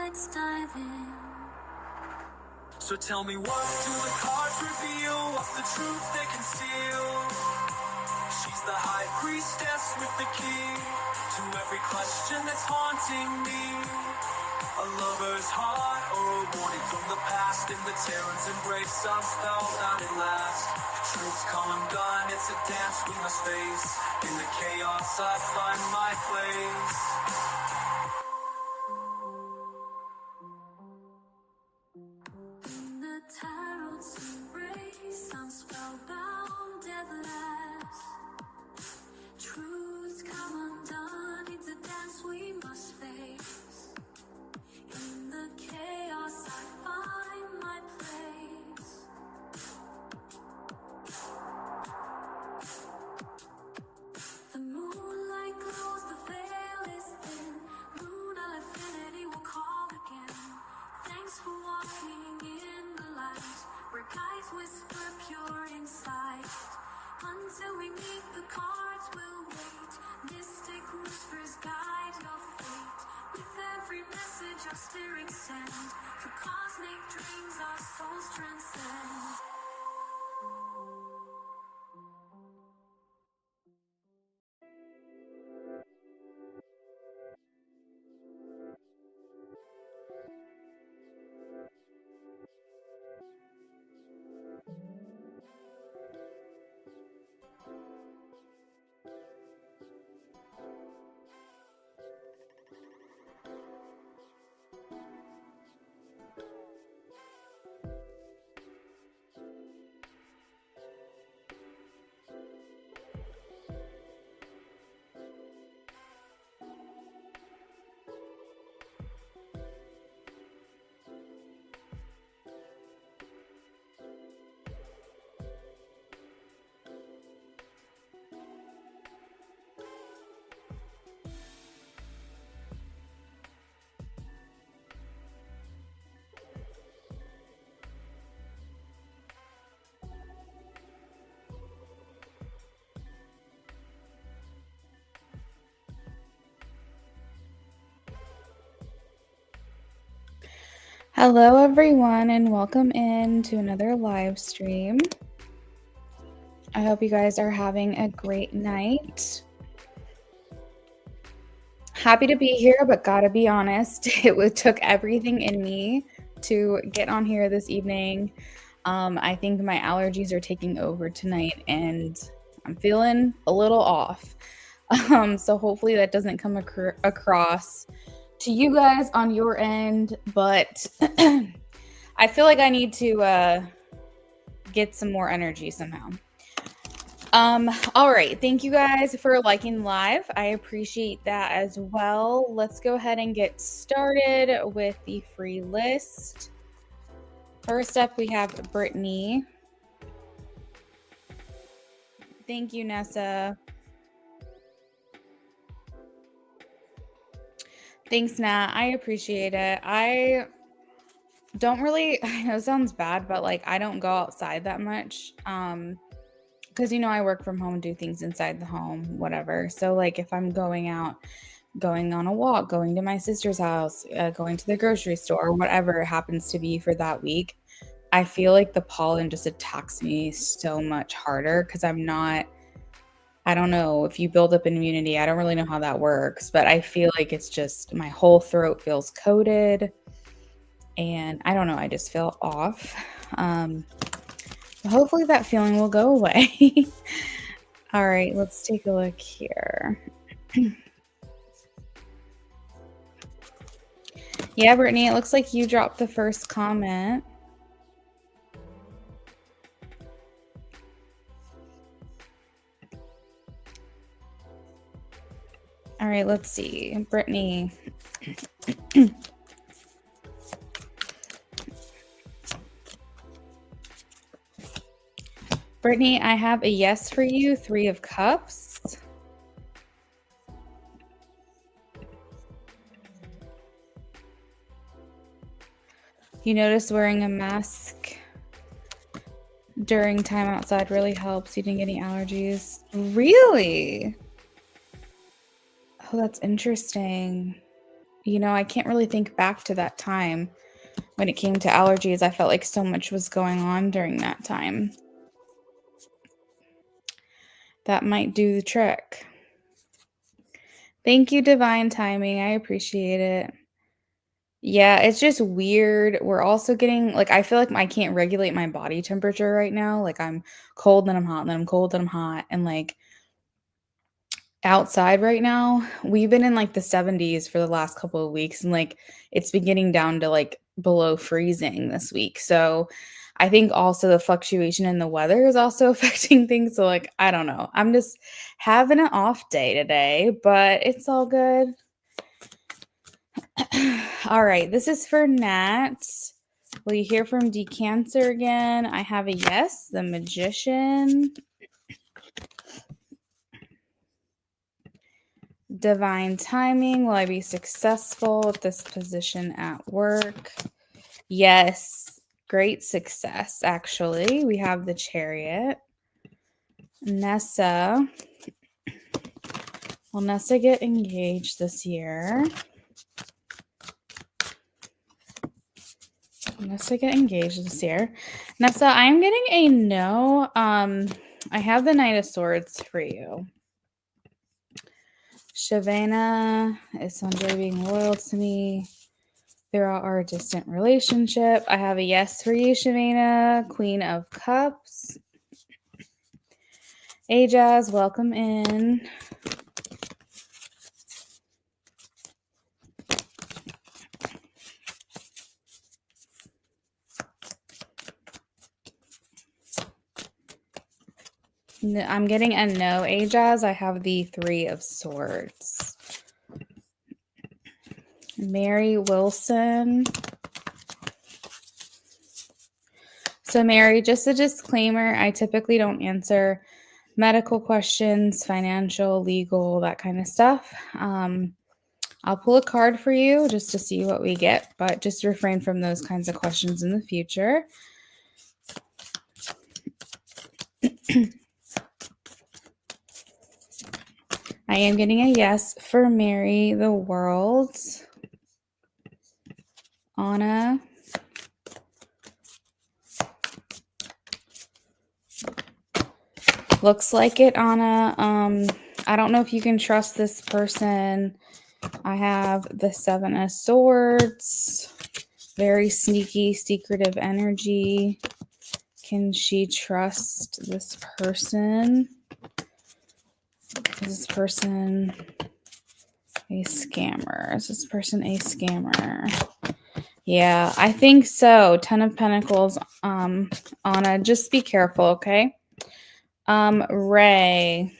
let's dive in. So tell me, what do the cards reveal? What's the truth they conceal? She's the high priestess with the key to every question that's haunting me. A lover's heart or a warning from the past. In the Terran's embrace, I'm spellbound at last. Truth's come undone, it's a dance we must face. In the chaos I find my place. In the tarot's embrace, I'm spellbound at last. Truth's come undone, it's a dance we must face. In the chaos, I find my place. The moonlight glows, the veil is thin. Lunar affinity will call again. Thanks for walking in the light, where guides whisper pure insight. Until we meet, the cards will wait. Mystic whispers guide your fate. With every message our spirits send, for cosmic dreams our souls transcend. Hello everyone and welcome in to another live stream. I hope you guys are having a great night. Happy to be here, but gotta be honest, it took everything in me to get on here this evening. I think my allergies are taking over tonight and I'm feeling a little off. So hopefully that doesn't come across to you guys on your end, but I feel like I need to get some more energy somehow. All right, thank you guys for liking live. I appreciate that as well. Let's go ahead and get started with the free list. First up, we have Brittany. Thank you, Nessa. Thanks, Nat. I appreciate it. I don't really, I know it sounds bad, but like I don't go outside that much. Because, you know, I work from home, do things inside the home, whatever. So like if I'm going out, going on a walk, going to my sister's house, going to the grocery store, whatever it happens to be for that week, I feel like the pollen just attacks me so much harder because I don't know if you build up immunity. I don't really know how that works, but I feel like it's just my whole throat feels coated and I don't know. I just feel off. Hopefully that feeling will go away. All right, let's take a look here. Yeah, Brittany, it looks like you dropped the first comment. All right, let's see. Brittany. Brittany, I have a yes for you, 3 of Cups. You notice wearing a mask during time outside really helps. You didn't get any allergies. Really? Oh, that's interesting. I can't really think back to that time when it came to allergies. I felt like so much was going on during that time. That might do the trick. Thank you, Divine Timing. I appreciate it. Yeah, it's just weird. We're also getting like I feel like I can't regulate my body temperature right now. Like I'm cold, then I'm hot, then I'm cold, then I'm hot. And like outside right now, we've been in like the 70s for the last couple of weeks, and like it's been getting down to like below freezing this week. So I think also the fluctuation in the weather is also affecting things. So like I don't know. I'm just having an off day today, but it's all good. All right, this is for Nat. Will you hear from D Cancer again? I have a yes, the Magician. Divine Timing. Will I be successful with this position at work? Yes, great success, actually. We have the Chariot. Nessa. Will Nessa get engaged this year? Nessa get engaged this year. Nessa, I'm getting a no. I have the Knight of Swords for you. Shavana is Sanjay being loyal to me throughout our distant relationship. I have a yes for you, Shavana. Queen of Cups. Ajaz, welcome in. I'm getting a no, Ajaz. I have the Three of Swords. Mary Wilson. So, Mary, just a disclaimer, I typically don't answer medical questions, financial, legal, that kind of stuff. I'll pull a card for you just to see what we get, but just refrain from those kinds of questions in the future. I am getting a yes for Marry the World. Anna. Looks like it, Anna. I don't know if you can trust this person. I have the Seven of Swords. Very sneaky, secretive energy. Can she trust this person? Is this person a scammer? Is this person a scammer? Yeah, I think so. 10 of Pentacles. Anna, just be careful, okay? Ray.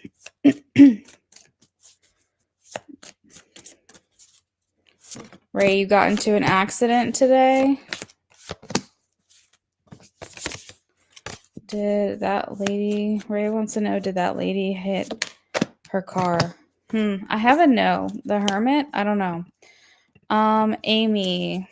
Ray, you got into an accident today? Did that lady, Ray wants to know, did that lady hit her car? I have a no. The Hermit? I don't know. Amy.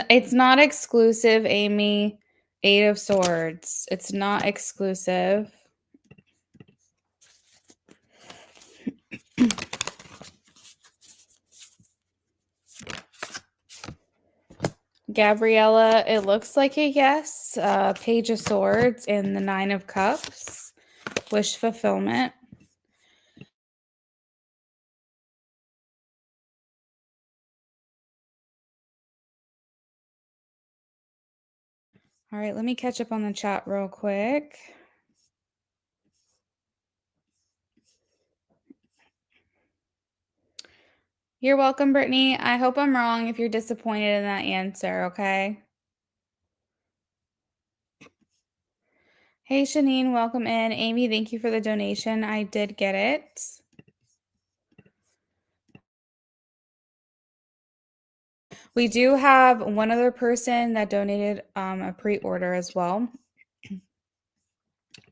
It's not exclusive, Amy. Eight of Swords. It's not exclusive. Gabriella, it looks like a yes. Page of Swords and the Nine of Cups. Wish fulfillment. All right, let me catch up on the chat real quick. You're welcome, Brittany. I hope I'm wrong if you're disappointed in that answer, okay? Hey, Shanine, welcome in. Amy, thank you for the donation. I did get it. We do have one other person that donated a pre-order as well.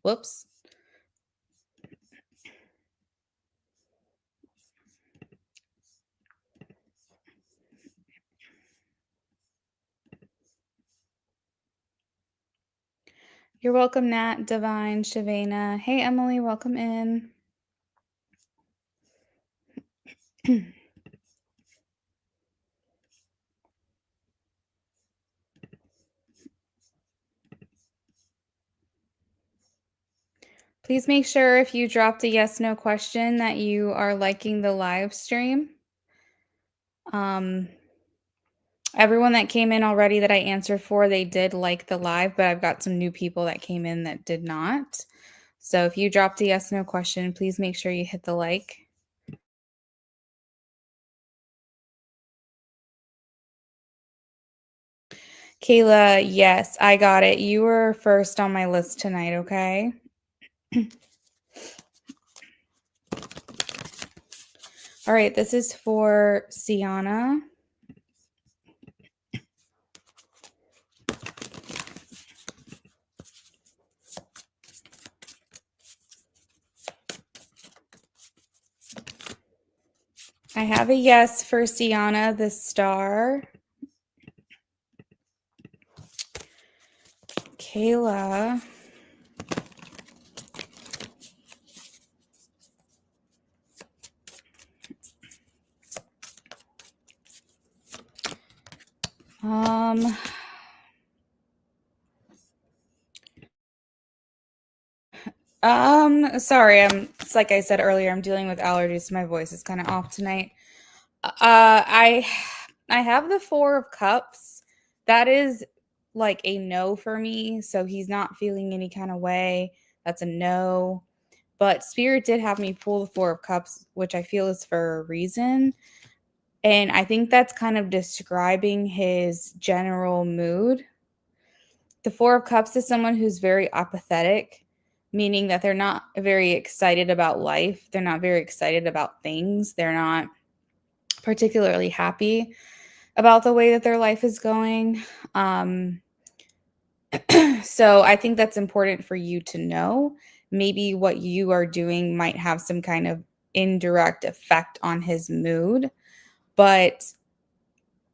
Whoops. You're welcome, Nat, Divine, Shavana. Hey, Emily, welcome in. Please make sure if you dropped a yes, no question that you are liking the live stream. Everyone that came in already that I answered for, they did like the live, but I've got some new people that came in that did not. So if you dropped a yes, no question, please make sure you hit the like. Kayla, yes, I got it. You were first on my list tonight, okay? All right, this is for Sienna. I have a yes for Sienna, the star. Kayla. Sorry, it's like I said earlier, I'm dealing with allergies, so my voice is kind of off tonight. I have the 4 of Cups. That is like a no for me, so he's not feeling any kind of way. That's a no. But Spirit did have me pull the 4 of Cups, which I feel is for a reason. And I think that's kind of describing his general mood. The 4 of Cups is someone who's very apathetic, meaning that they're not very excited about life. They're not very excited about things. They're not particularly happy about the way that their life is going. So I think that's important for you to know. Maybe what you are doing might have some kind of indirect effect on his mood, but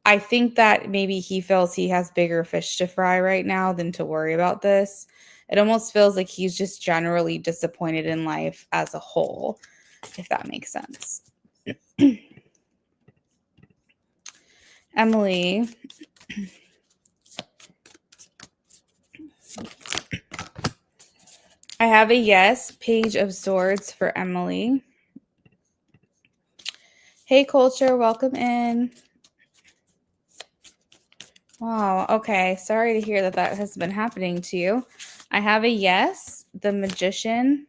I think that maybe he feels he has bigger fish to fry right now than to worry about this. It almost feels like he's just generally disappointed in life as a whole, if that makes sense. Emily. I have a yes, Page of Swords for Emily. Hey, Culture, welcome in. Wow, okay. Sorry to hear that that has been happening to you. I have a yes, the Magician.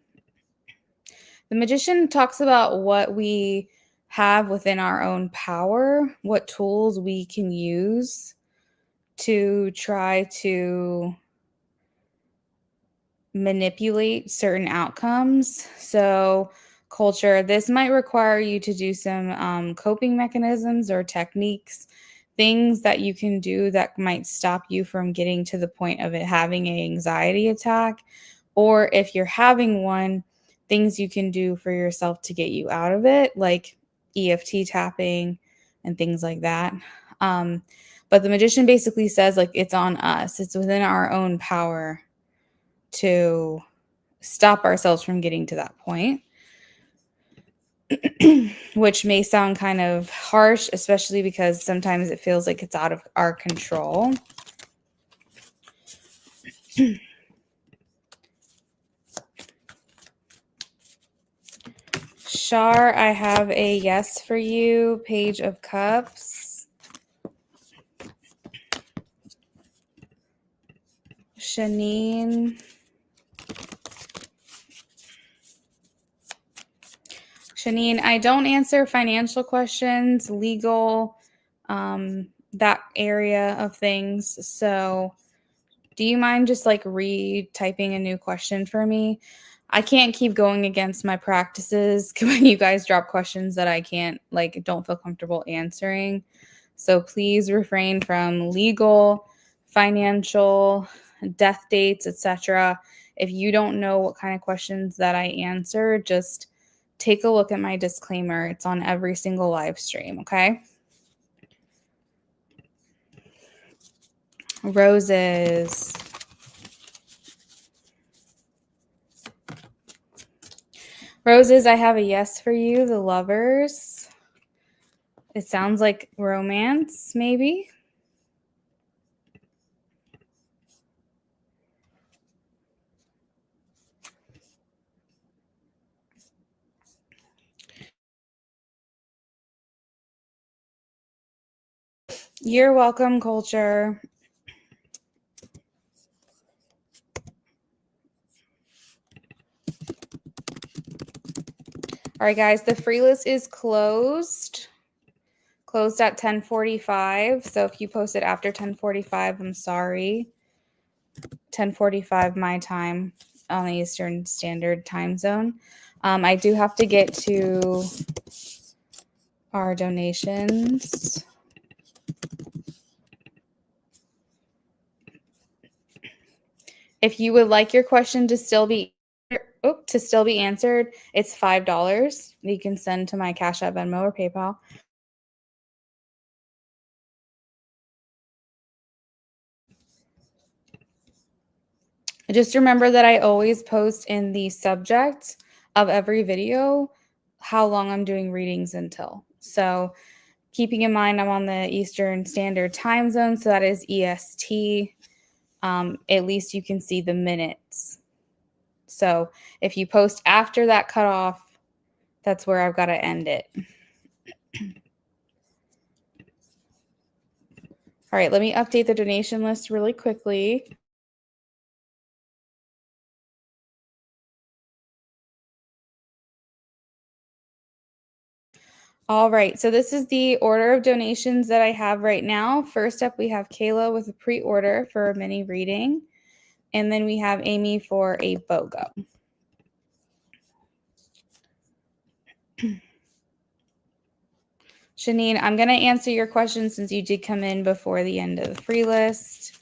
The Magician talks about what we have within our own power, what tools we can use to try to manipulate certain outcomes. So, Culture, this might require you to do some coping mechanisms or techniques, things that you can do that might stop you from getting to the point of it having an anxiety attack. Or if you're having one, things you can do for yourself to get you out of it, like EFT tapping and things like that. But the Magician basically says, like, it's on us, it's within our own power to stop ourselves from getting to that point, which may sound kind of harsh, especially because sometimes it feels like it's out of our control. Shar, I have a yes for you, Page of Cups. Shanine, I don't answer financial questions, legal, that area of things. So do you mind just like retyping a new question for me? I can't keep going against my practices when you guys drop questions that I can't, like, don't feel comfortable answering. So please refrain from legal, financial, death dates, etc. If you don't know what kind of questions that I answer, just take a look at my disclaimer. It's on every single live stream, okay? Roses. Roses, I have a yes for you. The Lovers. It sounds like romance, maybe. You're welcome, Culture. All right, guys, the free list is closed. Closed at 10:45. So if you posted after 10:45, I'm sorry. 10:45 my time on the Eastern Standard Time Zone. I do have to get to our donations. If you would like your question to still be answered, it's $5. You can send to my Cash App, Venmo, or PayPal. Just remember that I always post in the subject of every video how long I'm doing readings until. So keeping in mind I'm on the Eastern Standard Time Zone, so that is EST. At least you can see the minutes. So if you post after that cutoff, that's where I've got to end it. All right, let me update the donation list really quickly. All right, so this is the order of donations that I have right now. First up, we have Kayla with a pre-order for a mini reading. And then we have Amy for a BOGO. Shanine, I'm going to answer your question since you did come in before the end of the free list.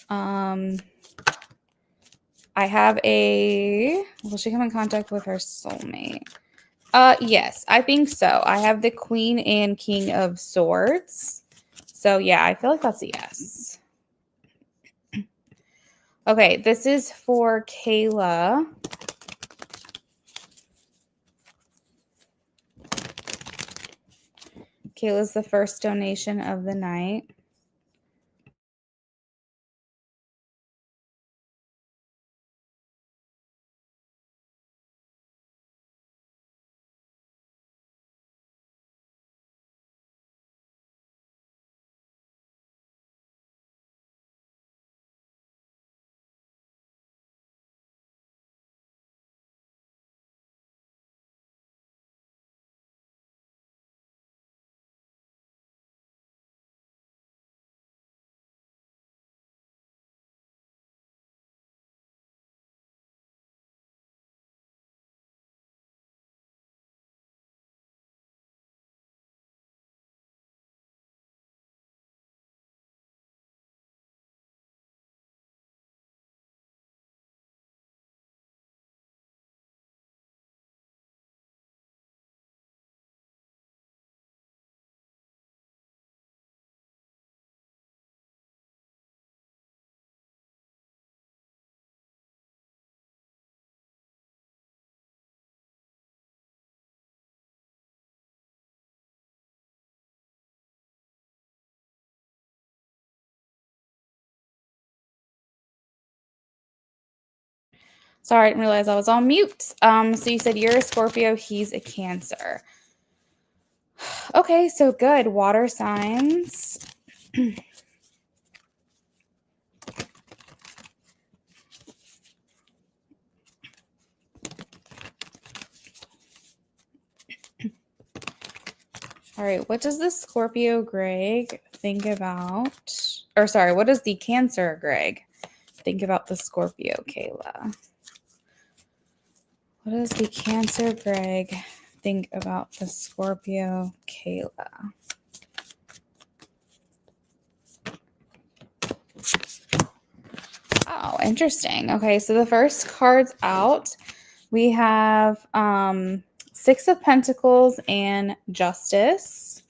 I have will she come in contact with her soulmate? Yes, I think so. I have the Queen and King of Swords. So yeah, I feel like that's a yes. Okay, this is for Kayla. Kayla's the first donation of the night. Sorry, I didn't realize I was on mute. So you said you're a Scorpio, he's a Cancer. Okay, so good. Water signs. All right, what does the Scorpio Greg think about? Or sorry, what does the Cancer Greg think about the Scorpio Kayla? What does the Cancer Greg think about the Scorpio Kayla? Oh, interesting. Okay, so the first card's out. We have Six of Pentacles and Justice.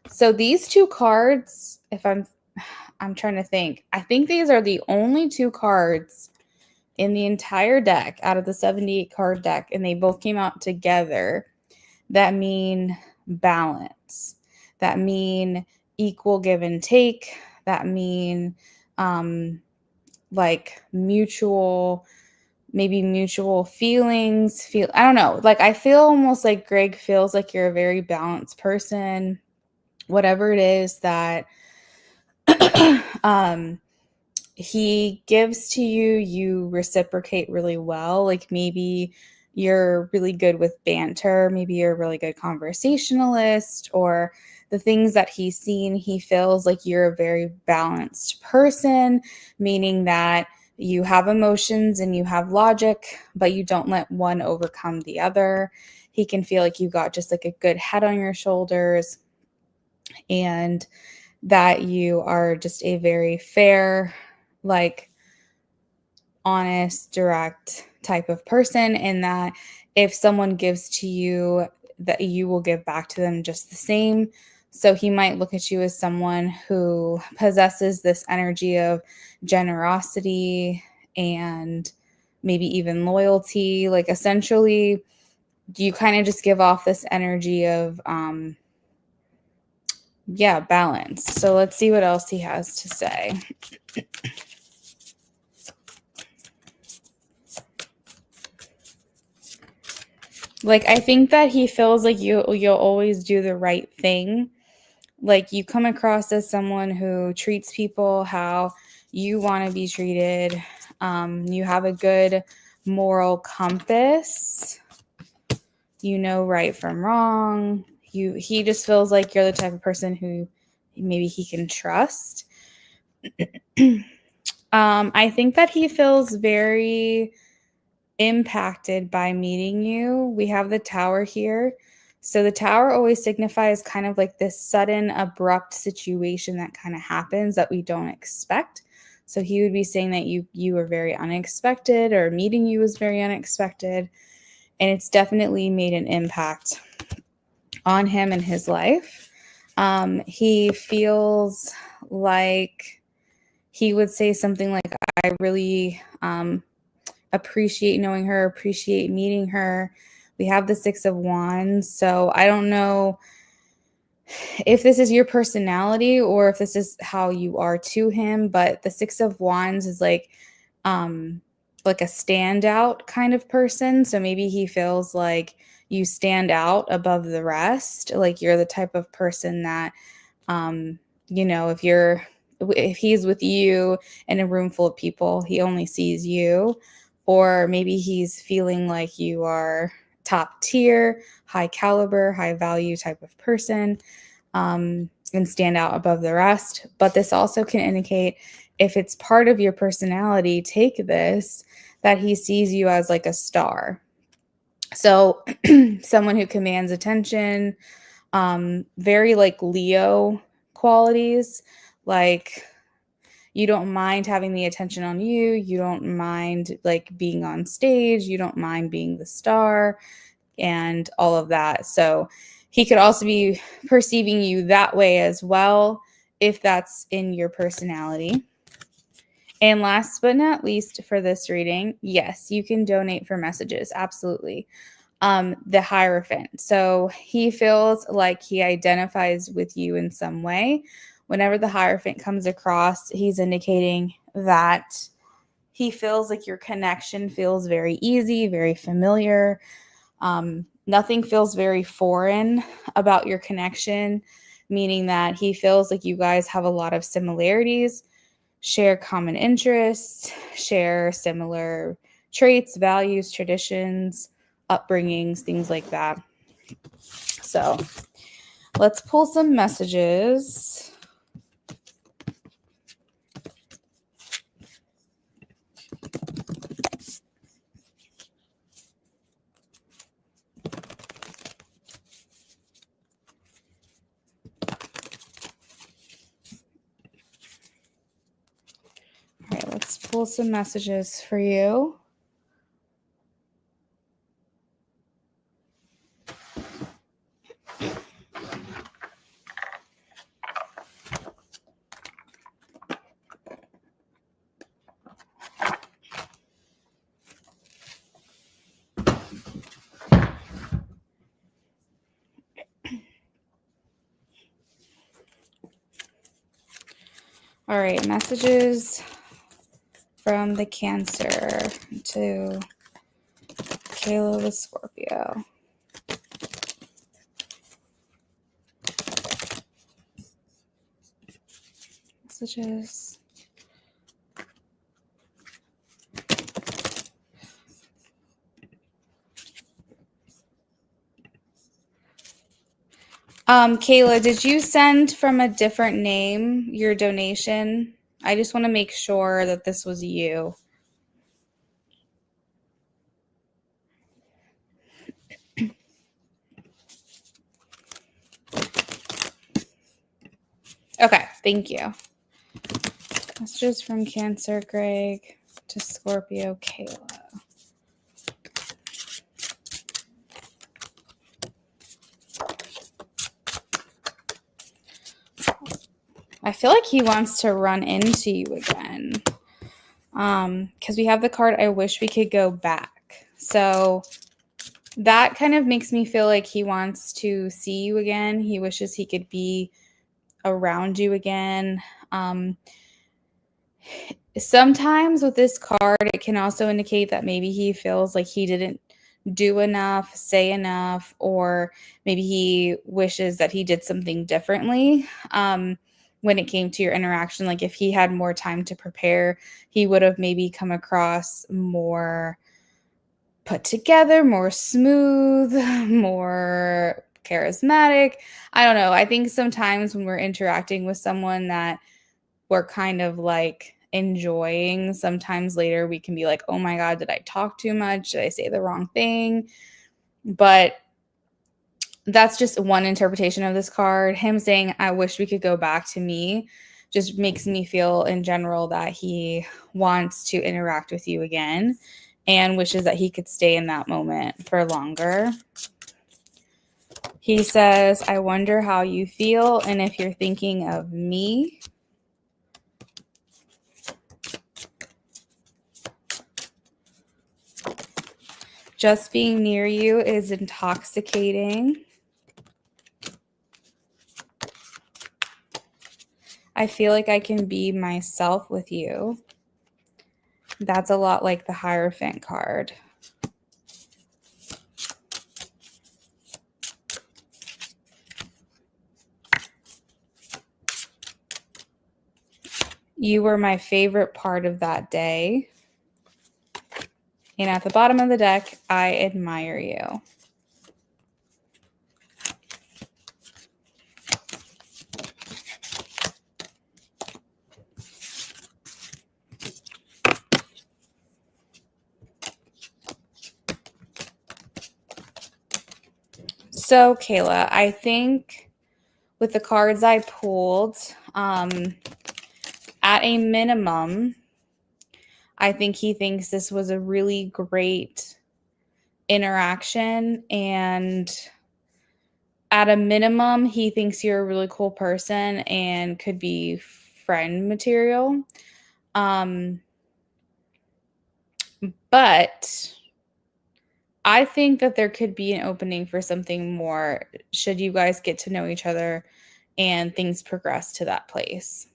So these two cards, if I'm trying to think, I think these are the only two cards in the entire deck out of the 78 card deck, and they both came out together, that mean balance, that mean equal give and take, that mean like mutual feelings. I don't know, like I feel almost like Greg feels like you're a very balanced person. Whatever it is that he gives to you, you reciprocate really well. Like maybe you're really good with banter, maybe you're a really good conversationalist, or the things that he's seen, he feels like you're a very balanced person, meaning that you have emotions and you have logic, but you don't let one overcome the other. He can feel like you got just like a good head on your shoulders, and that you are just a very fair, like honest, direct type of person, and that if someone gives to you, that you will give back to them just the same. So he might look at you as someone who possesses this energy of generosity and maybe even loyalty. Like essentially, you kind of just give off this energy of balance. So let's see what else he has to say. Like, I think that he feels like you'll always do the right thing. Like, you come across as someone who treats people how you want to be treated. You have a good moral compass. You know right from wrong. He just feels like you're the type of person who maybe he can trust. I think that he feels very impacted by meeting you. We have the Tower here. So the Tower always signifies kind of like this sudden, abrupt situation that kind of happens that we don't expect. So he would be saying that you were very unexpected, or meeting you was very unexpected. And it's definitely made an impact on him and his life. He feels like he would say something like, I really appreciate knowing her, appreciate meeting her. We have the Six of Wands. So I don't know if this is your personality or if this is how you are to him, but the Six of Wands is like a standout kind of person. So maybe he feels like you stand out above the rest. Like you're the type of person that if he's with you in a room full of people, he only sees you. Or maybe he's feeling like you are top tier, high caliber, high value type of person, and stand out above the rest. But this also can indicate, if it's part of your personality, take this, that he sees you as like a star. So someone who commands attention, very like Leo qualities, like you don't mind having the attention on you, you don't mind like being on stage, you don't mind being the star and all of that. So he could also be perceiving you that way as well, if that's in your personality. And last but not least for this reading, yes, you can donate for messages, absolutely. The Hierophant. So he feels like he identifies with you in some way. Whenever the Hierophant comes across, he's indicating that he feels like your connection feels very easy, very familiar. Nothing feels very foreign about your connection, meaning that he feels like you guys have a lot of similarities, share common interests, share similar traits, values, traditions, upbringings, things like that. So let's pull some messages. All right, let's pull some messages for you. All right, messages from the Cancer to Kayla the Scorpio. Messages. Kayla, did you send from a different name your donation? I just want to make sure that this was you. Okay, thank you. Messages from Cancer, Greg, to Scorpio, Kayla. I feel like he wants to run into you again. Because we have the card, I wish we could go back. So that kind of makes me feel like he wants to see you again. He wishes he could be around you again. Sometimes with this card, it can also indicate that maybe he feels like he didn't do enough, say enough, or maybe he wishes that he did something differently when it came to your interaction. Like if he had more time to prepare, he would have maybe come across more put together, more smooth, more charismatic. I don't know. I think sometimes when we're interacting with someone that we're kind of like enjoying, sometimes later we can be like, oh my God, did I talk too much? Did I say the wrong thing? But that's just one interpretation of this card. Him saying, I wish we could go back to me, just makes me feel in general that he wants to interact with you again and wishes that he could stay in that moment for longer. He says, I wonder how you feel and if you're thinking of me. Just being near you is intoxicating. I feel like I can be myself with you. That's a lot like the Hierophant card. You were my favorite part of that day. And at the bottom of the deck, I admire you. So, Kayla, I think with the cards I pulled, at a minimum, I think he thinks this was a really great interaction. And at a minimum, he thinks you're a really cool person and could be friend material. But I think that there could be an opening for something more should you guys get to know each other and things progress to that place.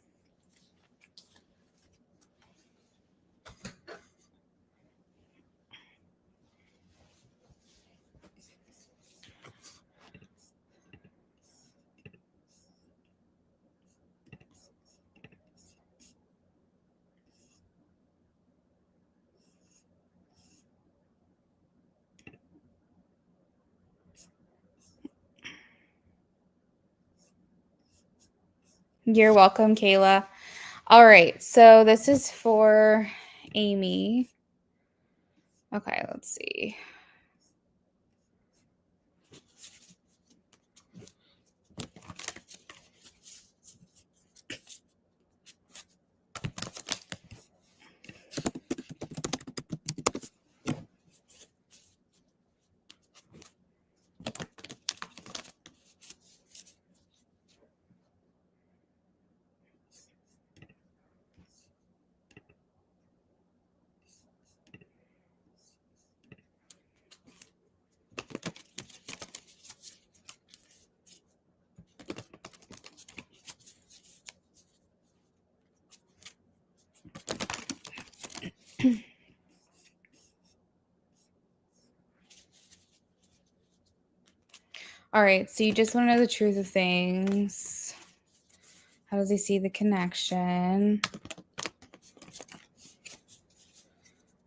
You're welcome, Kayla. All right, so this is for Amy. Okay, let's see. All right, so you just want to know the truth of things. How does he see the connection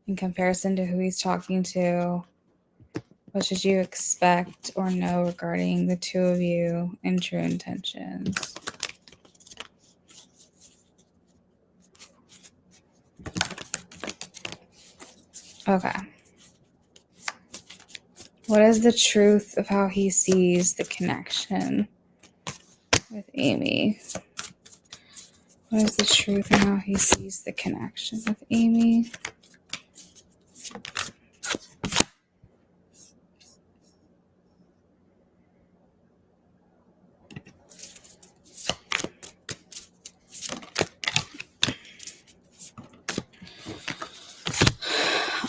in comparison to who he's talking to? What should you expect or know regarding the two of you and true intentions? Okay. What is the truth of how he sees the connection with Amy? What is the truth of how he sees the connection with Amy?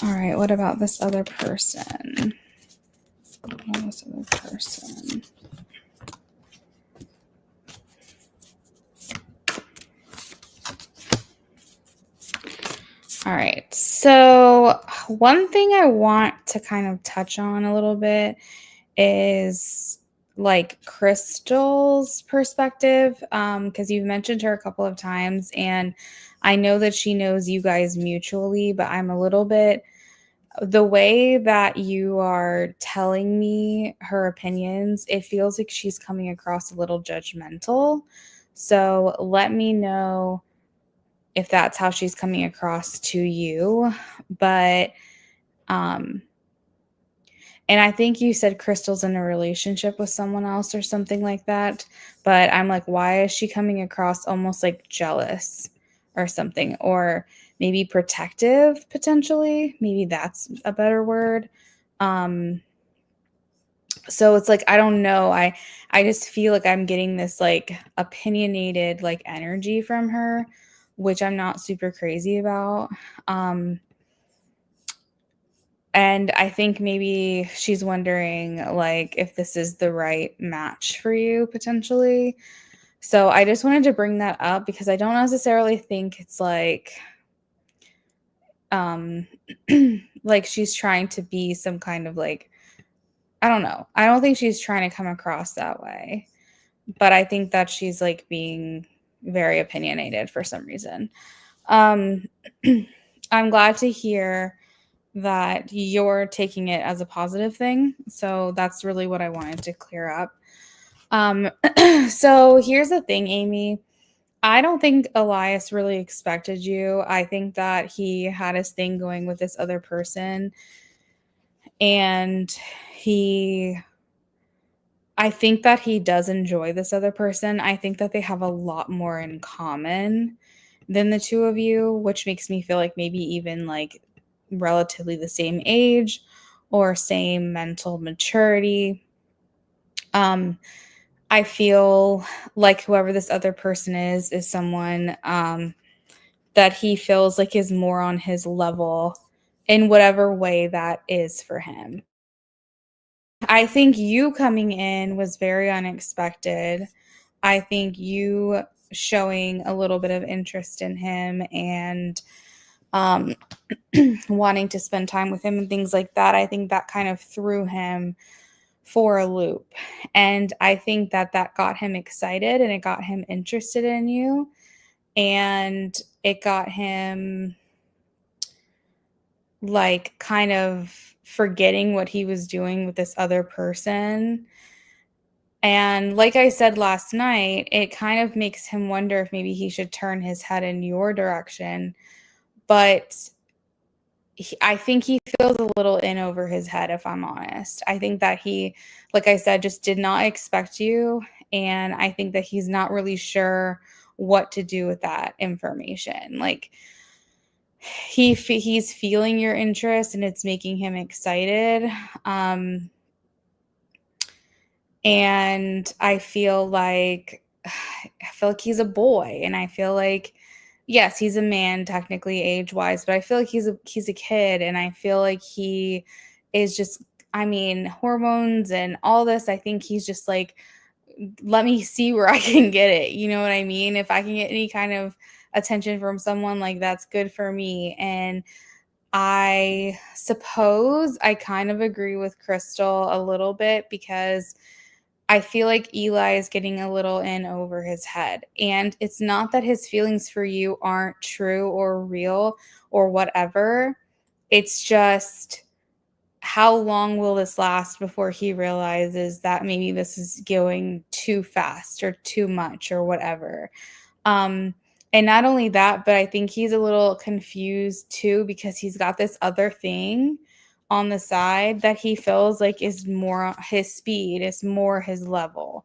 All right, what about this other person? This other person. All right, so one thing I want to kind of touch on a little bit is like Crystal's perspective, because you've mentioned her a couple of times, and I know that she knows you guys mutually, but I'm a little bit, the way that you are telling me her opinions, it feels like she's coming across a little judgmental. So let me know if that's how she's coming across to you. But and I think you said Crystal's in a relationship with someone else or something like that. But I'm like, why is she coming across almost like jealous or something? Or maybe protective potentially. Maybe that's a better word. So it's like, I don't know. I just feel like I'm getting this like opinionated like energy from her, which I'm not super crazy about. And I think maybe she's wondering like if this is the right match for you potentially. So I just wanted to bring that up because I don't necessarily think it's like like she's trying to be some kind of like, I don't know. I don't think she's trying to come across that way. But I think that she's like being very opinionated for some reason. Um I'm glad to hear that you're taking it as a positive thing. So that's really what I wanted to clear up. So here's the thing, Amy. I don't think Elias really expected you. I think that he had his thing going with this other person. And I think that he does enjoy this other person. I think that they have a lot more in common than the two of you, which makes me feel like maybe even like relatively the same age or same mental maturity. I feel like whoever this other person is someone that he feels like is more on his level in whatever way that is for him. I think you coming in was very unexpected. I think you showing a little bit of interest in him and um, wanting to spend time with him and things like that, I think that kind of threw him for a loop. And I think that that got him excited and it got him interested in you. And it got him like kind of forgetting what he was doing with this other person. And like I said last night, it kind of makes him wonder if maybe he should turn his head in your direction. But I think he feels a little in over his head, if I'm honest. I think that he, like I said, just did not expect you. And I think that he's not really sure what to do with that information. Like he's feeling your interest and it's making him excited. And I feel like he's a boy, and I feel like yes, he's a man technically age-wise, but I feel like he's a kid, and I feel like he is just, I mean, hormones and all this, I think he's just like, let me see where I can get it. You know what I mean? If I can get any kind of attention from someone, like that's good for me. And I suppose I kind of agree with Crystal a little bit because I feel like Eli is getting a little in over his head. And it's not that his feelings for you aren't true or real or whatever. It's just, how long will this last before he realizes that maybe this is going too fast or too much or whatever. And not only that, but I think he's a little confused too, because he's got this other thing on the side that he feels like is more his speed, is more his level.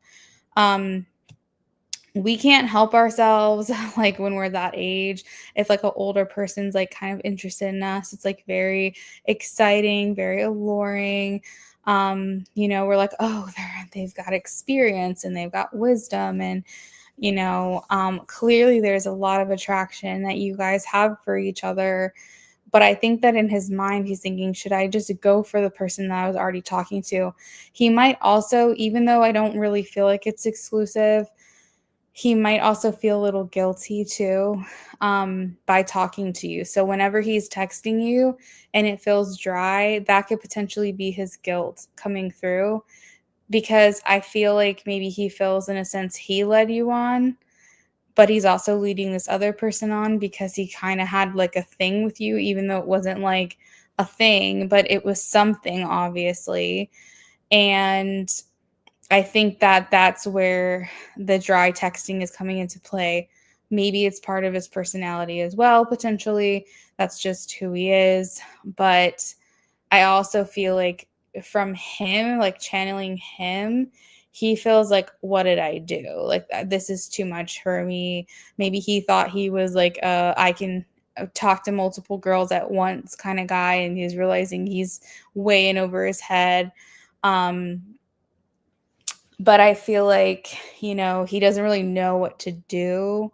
We can't help ourselves like when we're that age. If like an older person's like kind of interested in us, it's like very exciting, very alluring. We're like, oh, they've got experience and they've got wisdom, and clearly there's a lot of attraction that you guys have for each other. But I think that in his mind, he's thinking, should I just go for the person that I was already talking to? He might also, even though I don't really feel like it's exclusive, he might also feel a little guilty too, by talking to you. So whenever he's texting you and it feels dry, that could potentially be his guilt coming through, because I feel like maybe he feels in a sense he led you on, but he's also leading this other person on because he kind of had like a thing with you, even though it wasn't like a thing, but it was something obviously. And I think that that's where the dry texting is coming into play. Maybe it's part of his personality as well, potentially. That's just who he is. But I also feel like from him, like channeling him, he feels like, what did I do? Like, this is too much for me. Maybe he thought he was like, I can talk to multiple girls at once kind of guy, and he's realizing he's way in over his head. But I feel like, he doesn't really know what to do.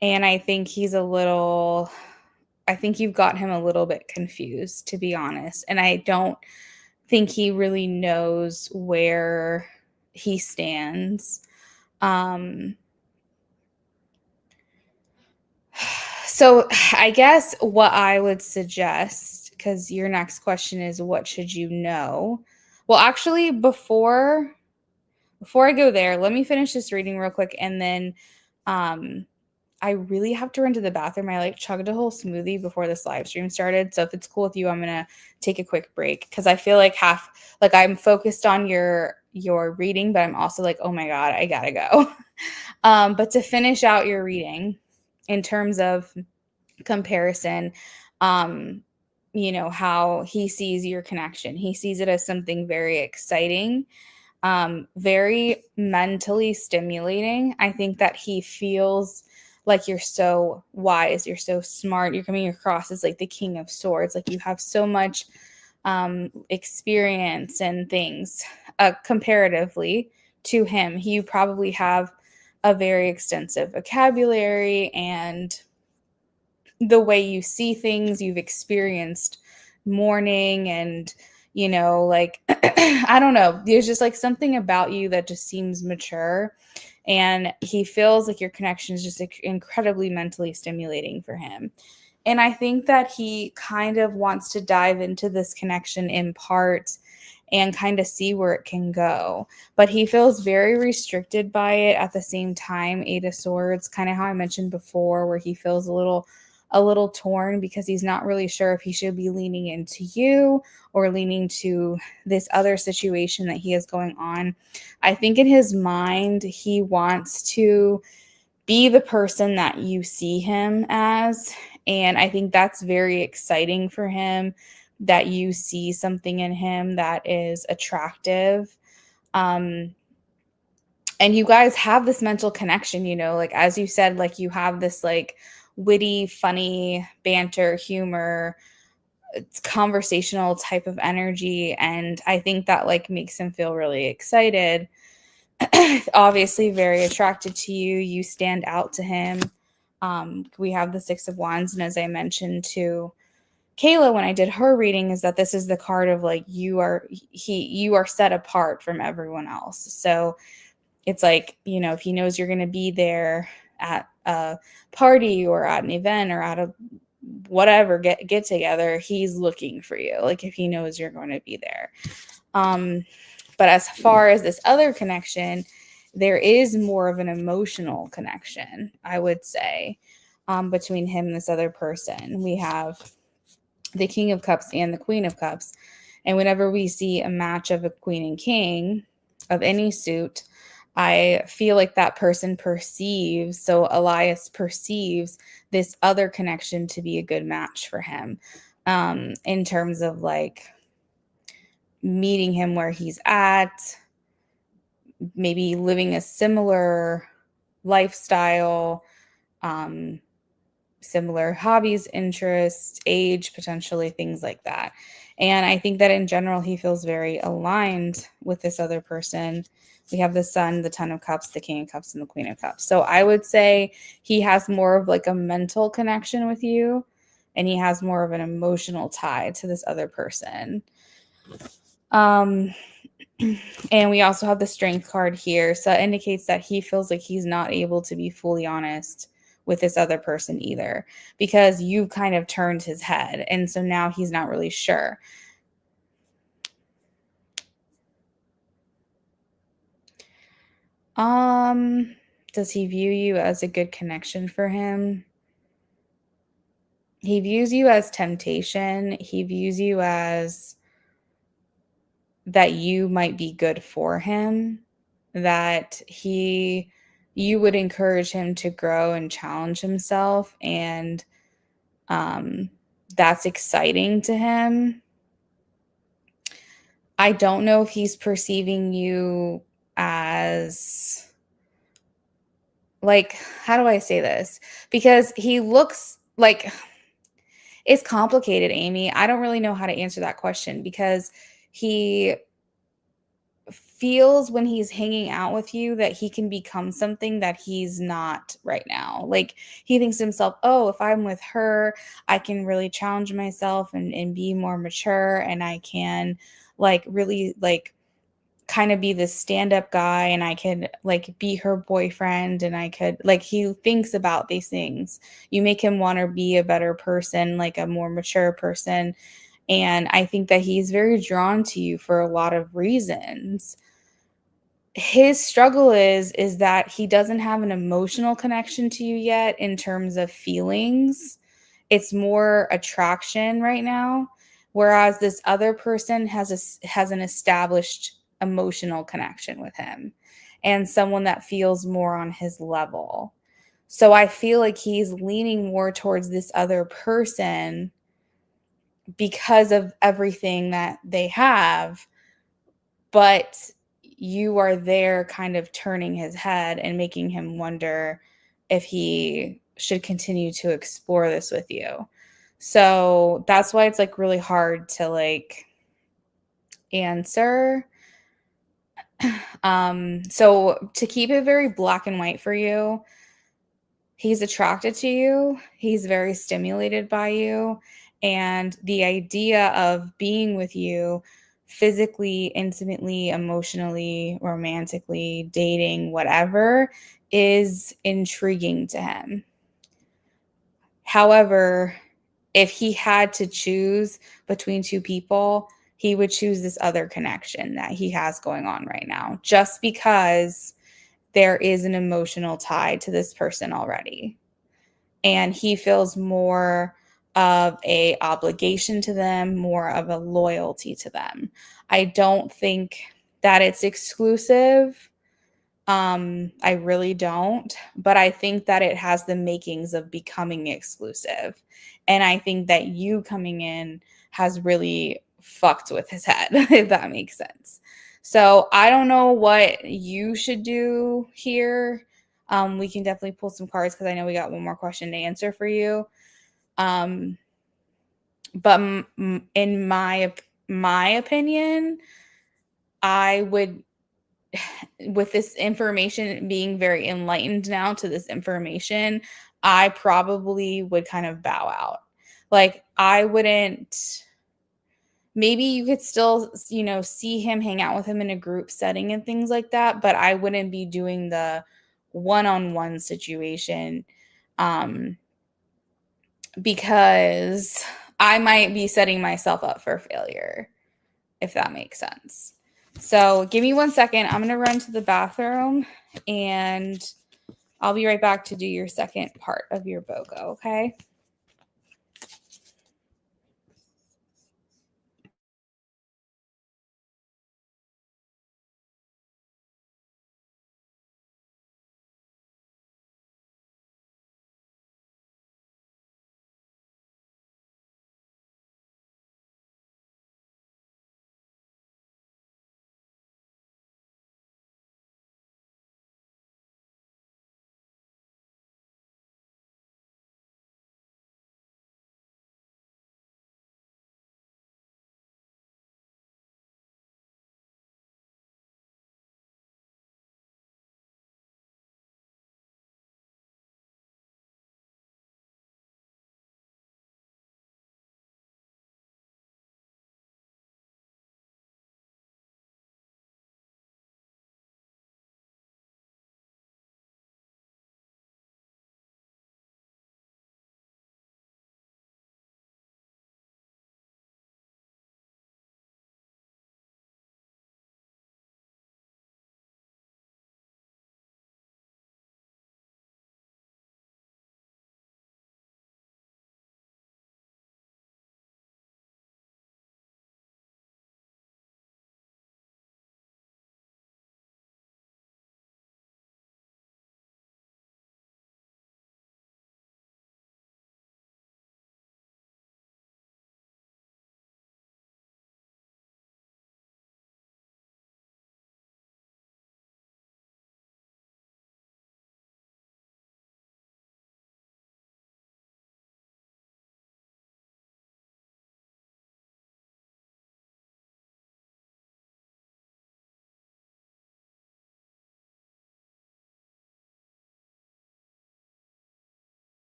And I think I think you've got him a little bit confused, to be honest. And I don't think he really knows where he stands. So I guess what I would suggest, because your next question is, what should you know? Well, actually, before I go there, let me finish this reading real quick, and then I really have to run to the bathroom. I like chugged a whole smoothie before this live stream started. So if it's cool with you, I'm gonna take a quick break, because I feel like I'm focused on your reading, but I'm also like, oh my God, I gotta go. But to finish out your reading in terms of comparison, how he sees your connection. He sees it as something very exciting, very mentally stimulating. I think that he feels like you're so wise, you're so smart, you're coming across as like the King of Swords, like you have so much experience and things, comparatively to him. You probably have a very extensive vocabulary, and the way you see things, you've experienced mourning, and like I don't know, there's just like something about you that just seems mature, and he feels like your connection is just incredibly mentally stimulating for him. And I think that he kind of wants to dive into this connection in part and kind of see where it can go, but he feels very restricted by it at the same time. Eight of Swords, kind of how I mentioned before, where he feels a little torn, because he's not really sure if he should be leaning into you or leaning to this other situation that he has going on. I think in his mind, he wants to be the person that you see him as. And I think that's very exciting for him, that you see something in him that is attractive. And you guys have this mental connection, like as you said, like you have this like witty, funny banter, humor, it's conversational type of energy. And I think that like makes him feel really excited. Obviously very attracted to you. You stand out to him. We have the Six of Wands. And as I mentioned to Kayla when I did her reading, is that this is the card of like, you are set apart from everyone else. So it's like, if he knows you're going to be there at a party or at an event or at a whatever get together, he's looking for you. Like if he knows you're going to be there. But as far as this other connection, there is more of an emotional connection, I would say, between him and this other person. We have the King of Cups and the Queen of Cups. And whenever we see a match of a Queen and King of any suit, I feel like that person perceives, so Elias perceives this other connection to be a good match for him, in terms of like meeting him where he's at, maybe living a similar lifestyle, similar hobbies, interests, age, potentially things like that. And I think that in general, he feels very aligned with this other person. We have the Sun, the Ten of Cups, the King of Cups, and the Queen of Cups. So I would say he has more of like a mental connection with you, and he has more of an emotional tie to this other person. And we also have the Strength card here. So that indicates that he feels like he's not able to be fully honest with this other person either, because you've kind of turned his head. And so now he's not really sure. Does he view you as a good connection for him? He views you as temptation. He views you as that you might be good for him, that you would encourage him to grow and challenge himself, and that's exciting to him. I don't know if he's perceiving you as, like, how do I say this? Because he looks like, it's complicated, Amy. I don't really know how to answer that question, because he feels when he's hanging out with you that he can become something that he's not right now. Like, he thinks to himself, oh, if I'm with her, I can really challenge myself and be more mature, and I can like really like kind of be this stand-up guy, and I could like be her boyfriend, and I could like, he thinks about these things. You make him want to be a better person, like a more mature person. And I think that he's very drawn to you for a lot of reasons. His struggle is that he doesn't have an emotional connection to you yet in terms of feelings. It's more attraction right now, whereas this other person has an established emotional connection with him, and someone that feels more on his level. So I feel like he's leaning more towards this other person because of everything that they have, but you are there kind of turning his head and making him wonder if he should continue to explore this with you. So that's why it's like really hard to like answer. So to keep it very black and white for you, he's attracted to you, he's very stimulated by you, and the idea of being with you physically, intimately, emotionally, romantically, dating, whatever, is intriguing to him. However, if he had to choose between two people, he would choose this other connection that he has going on right now, just because there is an emotional tie to this person already. And he feels more of a obligation to them, more of a loyalty to them. I don't think that it's exclusive. I really don't, but I think that it has the makings of becoming exclusive. And I think that you coming in has really fucked with his head, if that makes sense. So I don't know what you should do here. We can definitely pull some cards, because I know we got one more question to answer for you. But in my opinion, I would, with this information, being very enlightened now to this information, I probably would kind of bow out. Like, I wouldn't, maybe you could still, see him, hang out with him in a group setting and things like that, but I wouldn't be doing the one-on-one situation, because I might be setting myself up for failure, if that makes sense. So give me 1 second. I'm going to run to the bathroom and I'll be right back to do your second part of your BOGO, okay?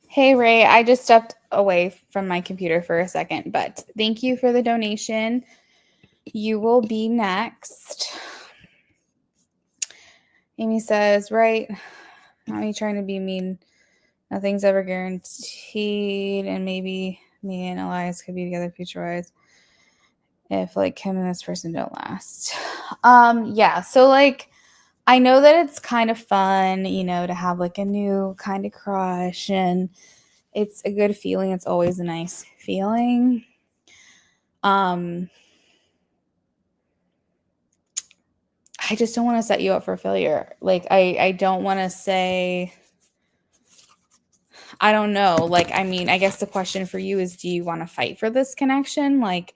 Hey, Ray, I just stepped away from my computer for a second, but thank you for the donation. You will be next. Amy says, right, not me trying to be mean. Nothing's ever guaranteed, and maybe me and Elias could be together future-wise if, like, him and this person don't last. Yeah, so, like, I know that it's kind of fun, you know, to have, like, a new kind of crush, and it's a good feeling. It's always a nice feeling. I just don't want to set you up for failure. Like, I don't want to say, I don't know. Like, I mean, I guess the question for you is, do you want to fight for this connection? Like,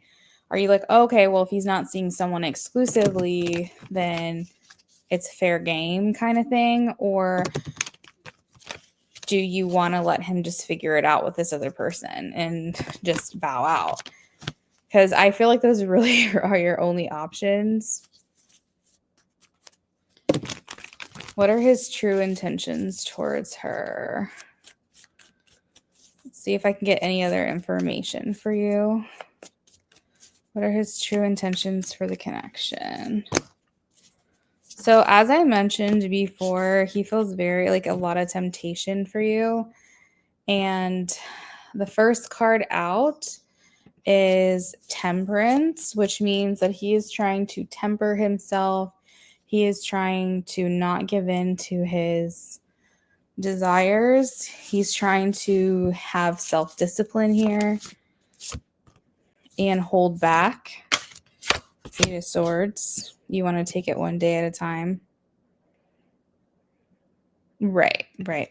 are you like, okay, well, if he's not seeing someone exclusively, then it's fair game kind of thing? Or do you want to let him just figure it out with this other person and just bow out? Because I feel like those really are your only options. What are his true intentions towards her? Let's see if I can get any other information for you. What are his true intentions for the connection? So as I mentioned before, he feels very like a lot of temptation for you. And the first card out is Temperance, which means that he is trying to temper himself. He is trying to not give in to his desires. He's trying to have self-discipline here and hold back. Eight of Swords. You want to take it one day at a time. Right.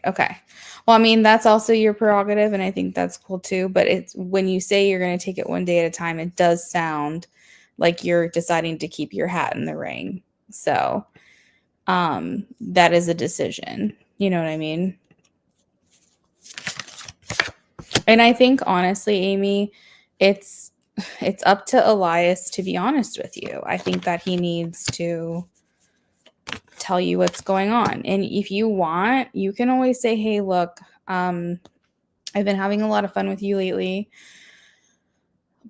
Okay. Well, I mean, that's also your prerogative, and I think that's cool too. But it's when you say you're going to take it one day at a time, it does sound like you're deciding to keep your hat in the ring. So, that is a decision. You know what I mean? And I think honestly, Amy, it's up to Elias to be honest with you. I think that he needs to tell you what's going on. And if you want, you can always say, hey, look, I've been having a lot of fun with you lately,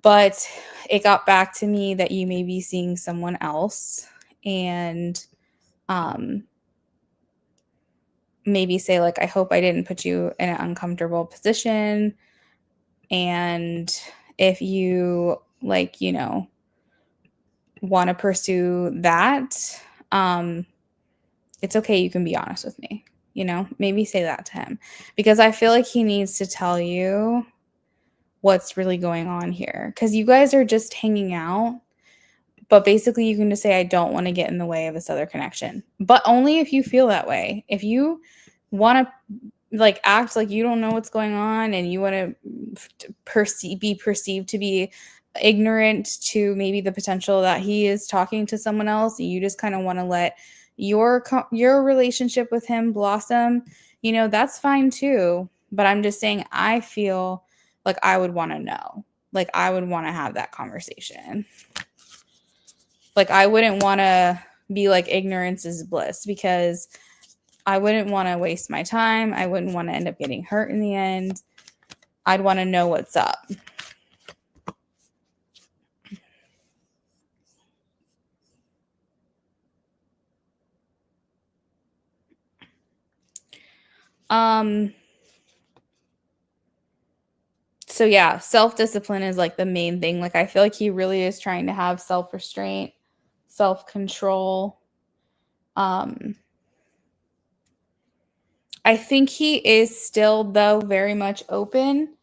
but it got back to me that you may be seeing someone else. And maybe say, like, I hope I didn't put you in an uncomfortable position. And if you, like, you know, want to pursue that, it's okay. You can be honest with me, you know, maybe say that to him, because I feel like he needs to tell you what's really going on here. Because you guys are just hanging out, but basically you can just say, I don't want to get in the way of this other connection, but only if you feel that way. If you want to like act like you don't know what's going on and you want to be perceived to be ignorant to maybe the potential that he is talking to someone else, and you just kind of want to let your relationship with him blossom, you know, that's fine too. But I'm just saying, I feel like I would want to know, like I would want to have that conversation. Like I wouldn't want to be like ignorance is bliss, because I wouldn't want to waste my time. I wouldn't want to end up getting hurt in the end. I'd want to know what's up. So yeah, self-discipline is like the main thing. Like I feel like he really is trying to have self-restraint, self-control. I think he is still, though, very much open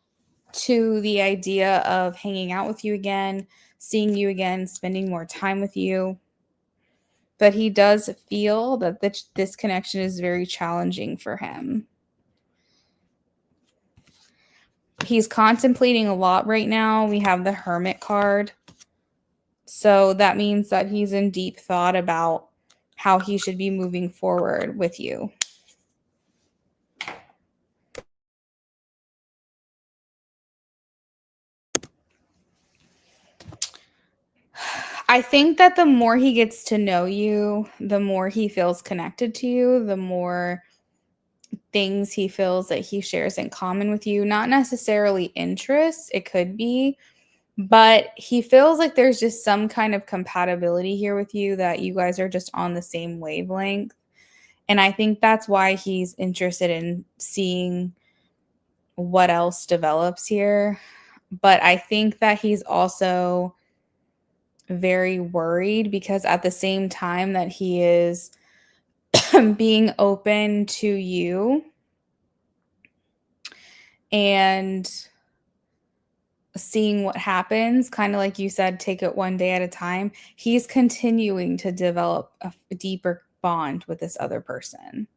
to the idea of hanging out with you again, seeing you again, spending more time with you. But he does feel that this connection is very challenging for him. He's contemplating a lot right now. We have the Hermit card. So that means that he's in deep thought about how he should be moving forward with you. I think that the more he gets to know you, the more he feels connected to you, the more things he feels that he shares in common with you. Not necessarily interests, it could be, but he feels like there's just some kind of compatibility here with you, that you guys are just on the same wavelength. And I think that's why he's interested in seeing what else develops here. But I think that he's also very worried, because at the same time that he is being open to you and seeing what happens, kind of like you said, take it one day at a time, he's continuing to develop a deeper bond with this other person.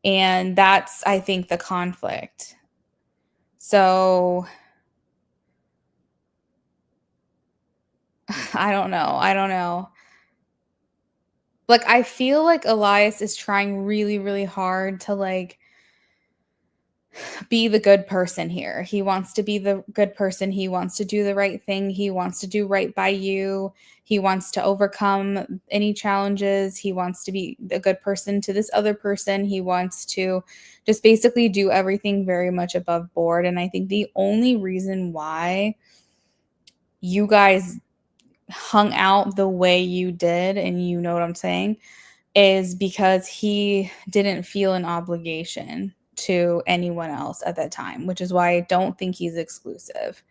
And that's, I think, the conflict. So I don't know. Like, I feel like Elias is trying really, really hard to like be the good person here. He wants to be the good person. He wants to do the right thing. He wants to do right by you. He wants to overcome any challenges. He wants to be a good person to this other person. He wants to just basically do everything very much above board. And I think the only reason why you guys hung out the way you did, and you know what I'm saying, is because he didn't feel an obligation to anyone else at that time, which is why I don't think he's exclusive.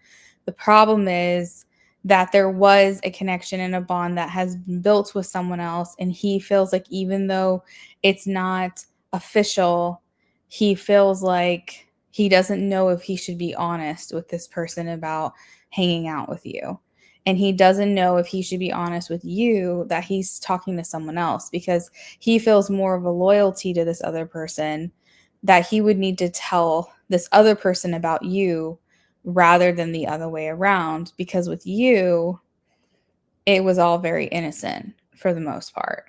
The problem is that there was a connection and a bond that has been built with someone else, and he feels like even though it's not official, he feels like he doesn't know if he should be honest with this person about hanging out with you. And he doesn't know if he should be honest with you that he's talking to someone else, because he feels more of a loyalty to this other person, that he would need to tell this other person about you rather than the other way around, because with you, it was all very innocent for the most part.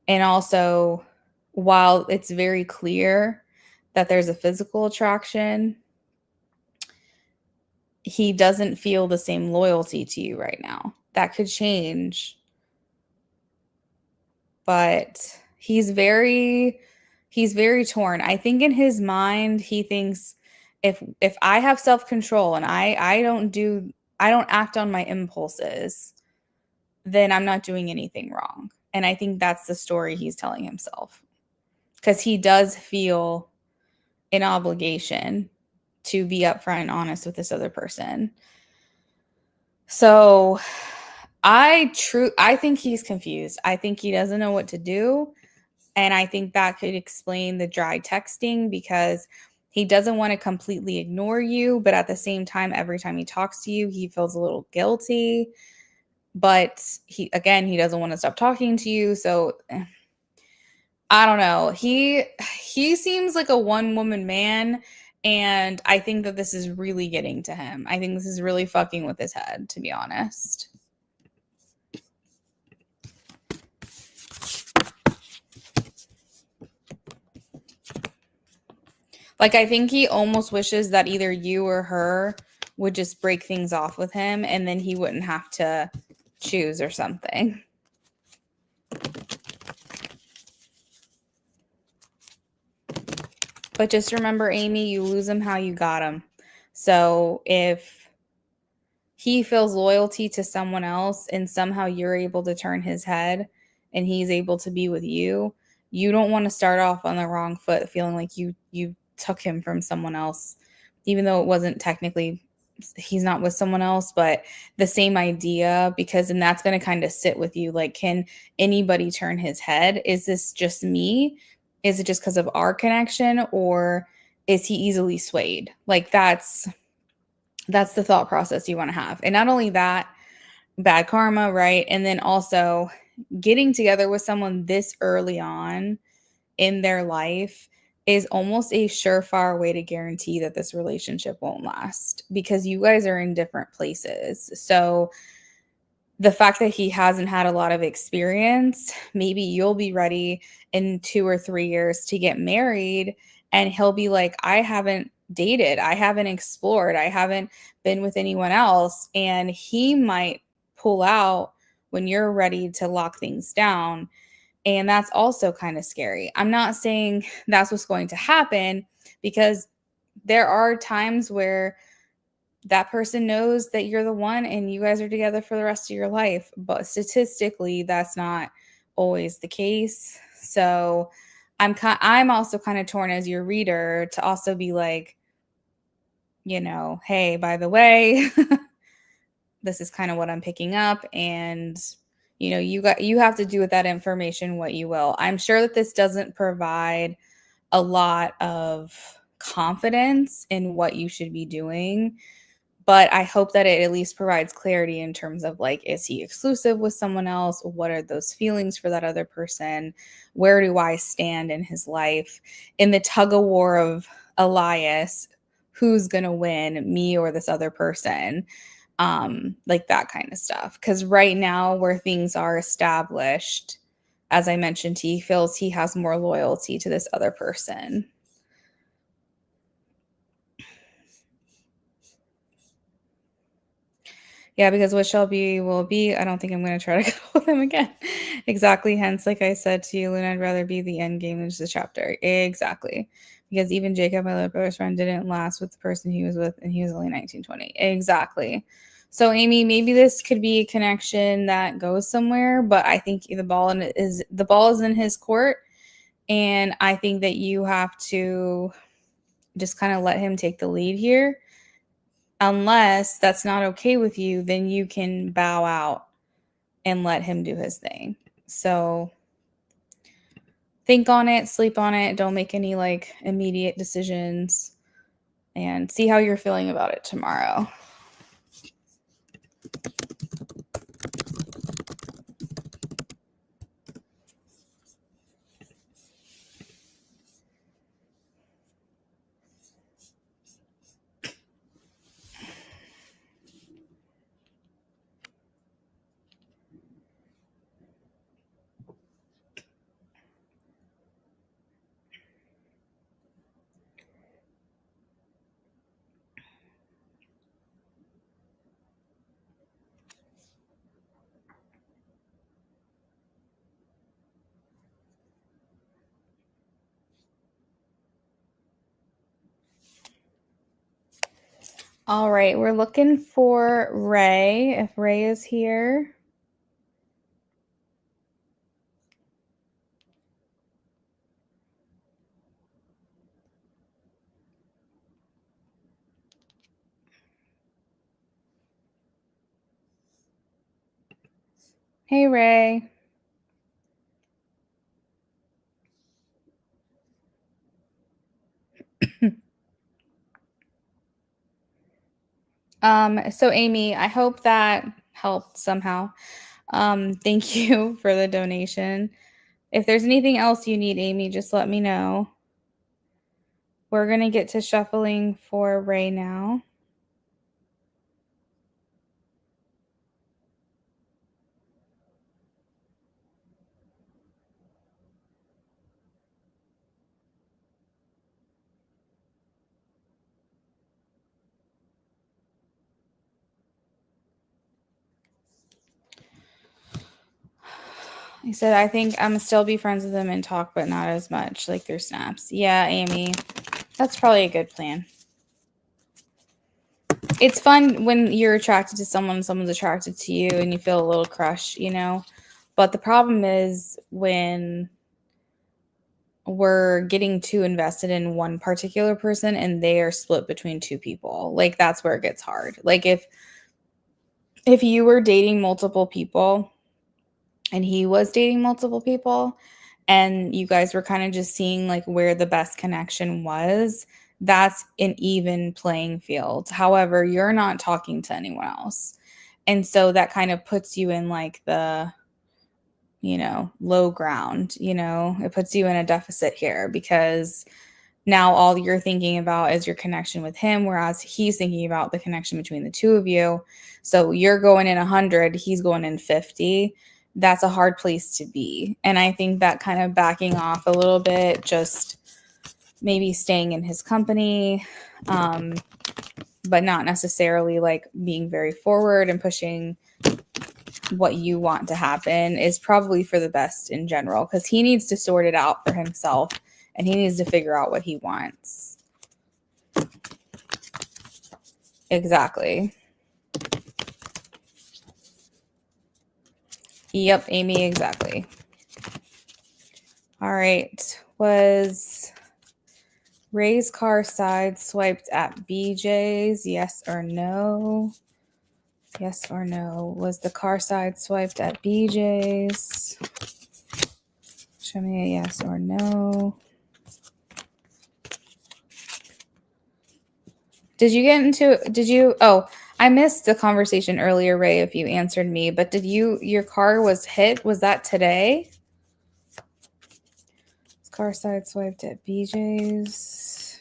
And also, while it's very clear that there's a physical attraction, he doesn't feel the same loyalty to you right now. That could change, but he's very torn. I think in his mind he thinks, if I have self-control and I don't act on my impulses, then I'm not doing anything wrong. And I think that's the story he's telling himself, because he does feel an obligation to be upfront and honest with this other person. So I think he's confused. I think he doesn't know what to do. And I think that could explain the dry texting, because he doesn't want to completely ignore you, but at the same time, every time he talks to you, he feels a little guilty. But he doesn't want to stop talking to you. So I don't know. He seems like a one-woman man, and I think that this is really getting to him. I think this is really fucking with his head, to be honest. Like, I think he almost wishes that either you or her would just break things off with him, and then he wouldn't have to choose or something. But just remember, Amy, you lose him how you got him. So if he feels loyalty to someone else and somehow you're able to turn his head and he's able to be with you, you don't want to start off on the wrong foot feeling like you took him from someone else, even though it wasn't technically, he's not with someone else, but the same idea, because then that's going to kind of sit with you. Like, can anybody turn his head? Is this just me? Is it just because of our connection, or is he easily swayed? Like, that's the thought process you want to have. And not only that, bad karma, right? And then also getting together with someone this early on in their life is almost a surefire way to guarantee that this relationship won't last, because you guys are in different places. So the fact that he hasn't had a lot of experience, maybe you'll be ready in 2 or 3 years to get married, and he'll be like, I haven't dated, I haven't explored, I haven't been with anyone else. And he might pull out when you're ready to lock things down. And that's also kind of scary. I'm not saying that's what's going to happen, because there are times where that person knows that you're the one and you guys are together for the rest of your life. But statistically, that's not always the case. So I'm also kind of torn as your reader to also be like, hey, by the way, this is kind of what I'm picking up, and you have to do with that information what you will. I'm sure that this doesn't provide a lot of confidence in what you should be doing, but I hope that it at least provides clarity in terms of, like, is he exclusive with someone else? What are those feelings for that other person? Where do I stand in his life? In the tug of war of Elias, who's going to win, me or this other person? Like that kind of stuff. Because right now, where things are established, as I mentioned, he feels he has more loyalty to this other person. Yeah, because what shall be will be. I don't think I'm going to try to go with him again. Exactly. Hence, like I said to you, Luna, I'd rather be the end game than just a chapter. Exactly. Because even Jacob, my little brother's friend, didn't last with the person he was with, and he was only 19, 20. Exactly. So, Amy, maybe this could be a connection that goes somewhere, but I think the ball is in his court, and I think that you have to just kind of let him take the lead here. Unless that's not okay with you, then you can bow out and let him do his thing. So think on it, sleep on it, don't make any like immediate decisions, and see how you're feeling about it tomorrow. All right, we're looking for Ray, if Ray is here. Hey, Ray. So Amy, I hope that helped somehow. Thank you for the donation. If there's anything else you need, Amy, just let me know. We're going to get to shuffling for Ray now. He said, I think I'm still be friends with them and talk, but not as much, like through snaps. Yeah, Amy, that's probably a good plan. It's fun when you're attracted to someone, someone's attracted to you, and you feel a little crush, you know? But the problem is when we're getting too invested in one particular person and they are split between two people. Like that's where it gets hard. Like if you were dating multiple people and he was dating multiple people and you guys were kind of just seeing like where the best connection was, that's an even playing field. However, you're not talking to anyone else. And so that kind of puts you in like the low ground, it puts you in a deficit here because now all you're thinking about is your connection with him, whereas he's thinking about the connection between the two of you. So you're going in 100, he's going in 50. That's a hard place to be. And I think that kind of backing off a little bit, just maybe staying in his company, but not necessarily like being very forward and pushing what you want to happen is probably for the best in general, because he needs to sort it out for himself and he needs to figure out what he wants. Exactly. Yep, Amy, exactly. All right. Was Ray's car side swiped at BJ's? Yes or no? Yes or no? Was the car side swiped at BJ's? Show me a yes or no. I missed the conversation earlier, Ray, if you answered me, but your car was hit? Was that today? Car side swiped at BJ's.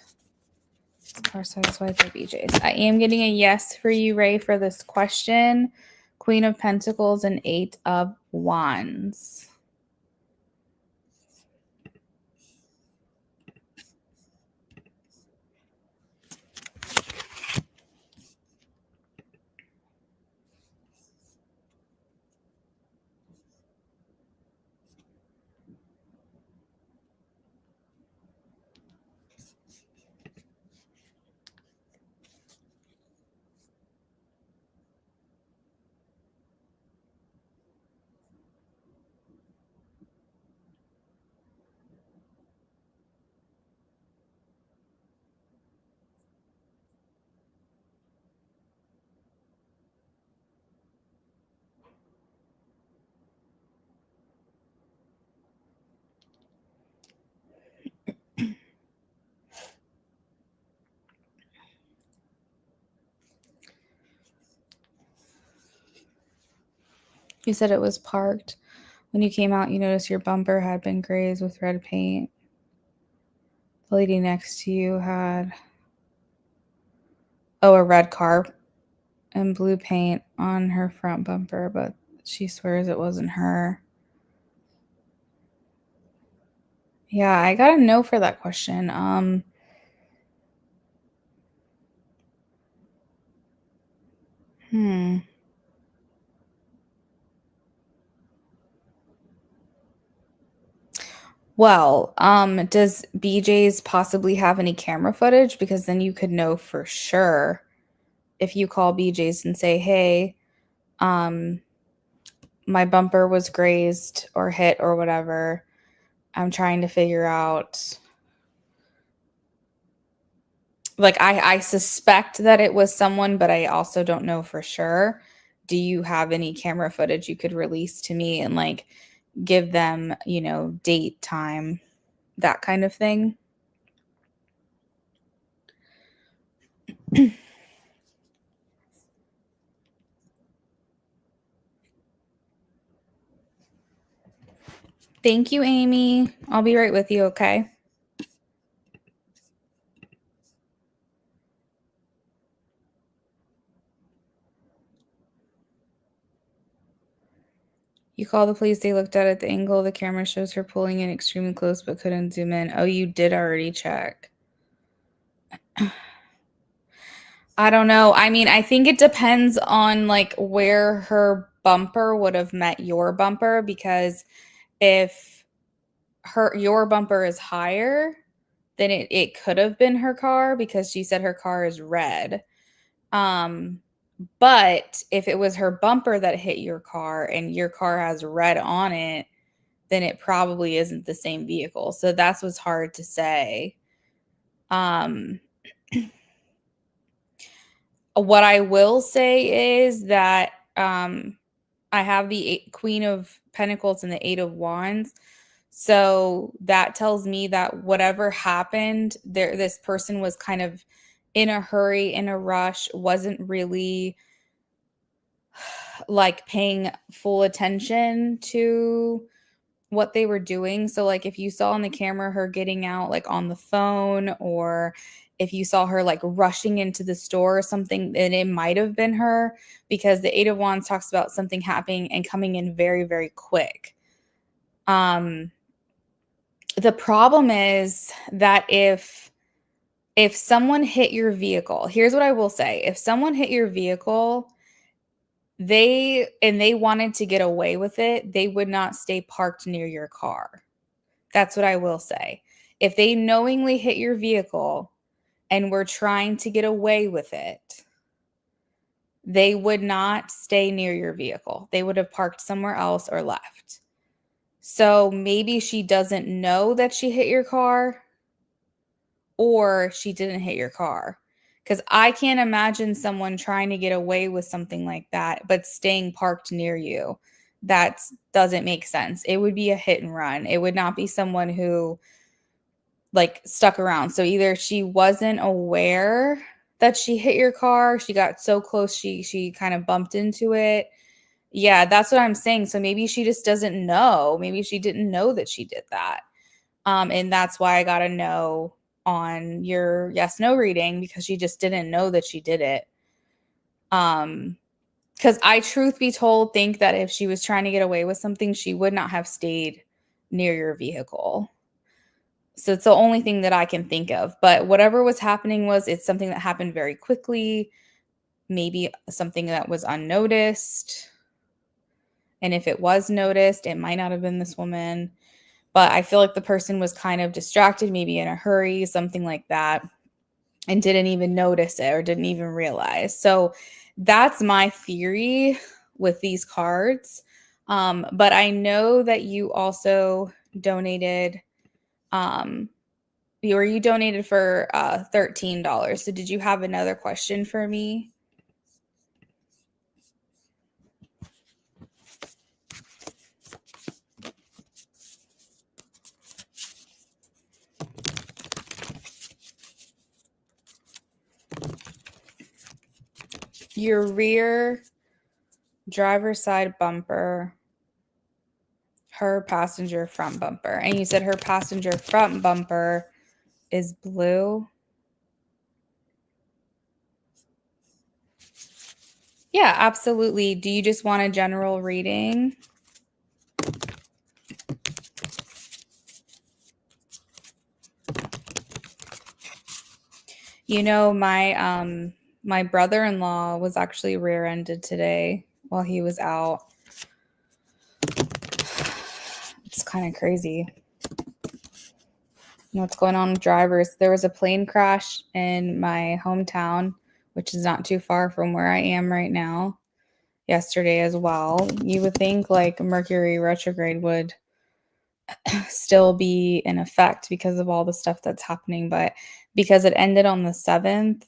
Car side swiped at BJ's. I am getting a yes for you, Ray, for this question. Queen of Pentacles and Eight of Wands. You said it was parked. When you came out, you noticed your bumper had been grazed with red paint. The lady next to you had, a red car and blue paint on her front bumper, but she swears it wasn't her. Yeah, I got a no for that question. Hmm. Well, does BJ's possibly have any camera footage? Because then you could know for sure if you call BJ's and say, "Hey, um, my bumper was grazed or hit or whatever. I'm trying to figure out." Like, I suspect that it was someone, but I also don't know for sure. Do you have any camera footage you could release to me and like give them, date, time, that kind of thing? Thank you, Amy. I'll be right with you, okay? You call the police, they looked at it, the angle of the camera shows her pulling in extremely close but couldn't zoom in. Oh, you did already check. I don't know. I mean, I think it depends on like where her bumper would have met your bumper, because if your bumper is higher, then it could have been her car, because she said her car is red. But if it was her bumper that hit your car and your car has red on it, then it probably isn't the same vehicle. So that's what's hard to say. Um, what I will say is that I have the Queen of Pentacles and the Eight of Wands. So that tells me that whatever happened, this person was kind of in a hurry, in a rush, wasn't really like paying full attention to what they were doing. So like if you saw on the camera her getting out like on the phone, or if you saw her like rushing into the store or something, then it might have been her, because the Eight of Wands talks about something happening and coming in very, very quick. The problem is that if someone hit your vehicle, here's what I will say. If someone hit your vehicle, they wanted to get away with it, they would not stay parked near your car. That's what I will say. If they knowingly hit your vehicle and were trying to get away with it, they would not stay near your vehicle. They would have parked somewhere else or left. So maybe she doesn't know that she hit your car, or she didn't hit your car. Because I can't imagine someone trying to get away with something like that, but staying parked near you. That doesn't make sense. It would be a hit and run. It would not be someone who like stuck around. So either she wasn't aware that she hit your car, she got so close, she kind of bumped into it. Yeah, that's what I'm saying. So maybe she just doesn't know. Maybe she didn't know that she did that. And that's why I got a no on your yes no reading, because she just didn't know that she did it. Because I, truth be told, think that if she was trying to get away with something, she would not have stayed near your vehicle. So it's the only thing that I can think of. But whatever was happening it's something that happened very quickly, maybe something that was unnoticed. And if it was noticed, it might not have been this woman. But I feel like the person was kind of distracted, maybe in a hurry, something like that, and didn't even notice it or didn't even realize. So that's my theory with these cards. But I know that you also donated, you donated for $13. So did you have another question for me? Your rear driver's side bumper, her passenger front bumper. And you said her passenger front bumper is blue. Yeah, absolutely. Do you just want a general reading? You know, my brother-in-law was actually rear-ended today while he was out. It's kind of crazy. You know what's going on with drivers? There was a plane crash in my hometown, which is not too far from where I am right now, yesterday as well. You would think like Mercury retrograde would still be in effect because of all the stuff that's happening, but because it ended on the 7th,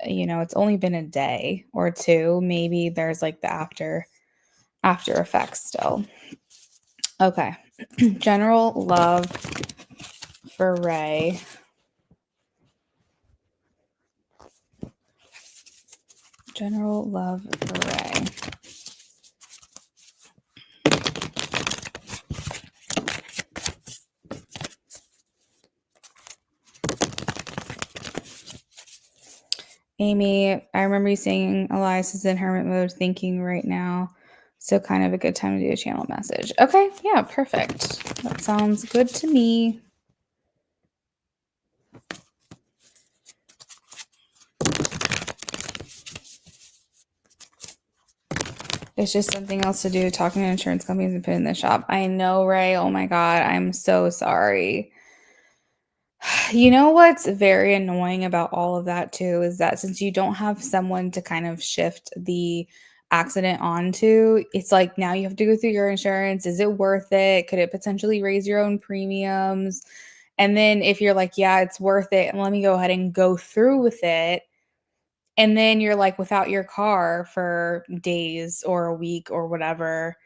you know, it's only been a day or two. Maybe there's like the after effects still. Okay. General love for Ray. General love for Ray. Amy, I remember you saying Elias is in hermit mode thinking right now. So kind of a good time to do a channel message. Okay, yeah, perfect. That sounds good to me. It's just something else to do, talking to insurance companies and putting in the shop. I know, Ray. Oh my God, I'm so sorry. You know what's very annoying about all of that too is that since you don't have someone to kind of shift the accident onto, it's like now you have to go through your insurance. Is it worth it? Could it potentially raise your own premiums? And then if you're like, yeah, it's worth it, and let me go ahead and go through with it. And then you're like without your car for days or a week or whatever.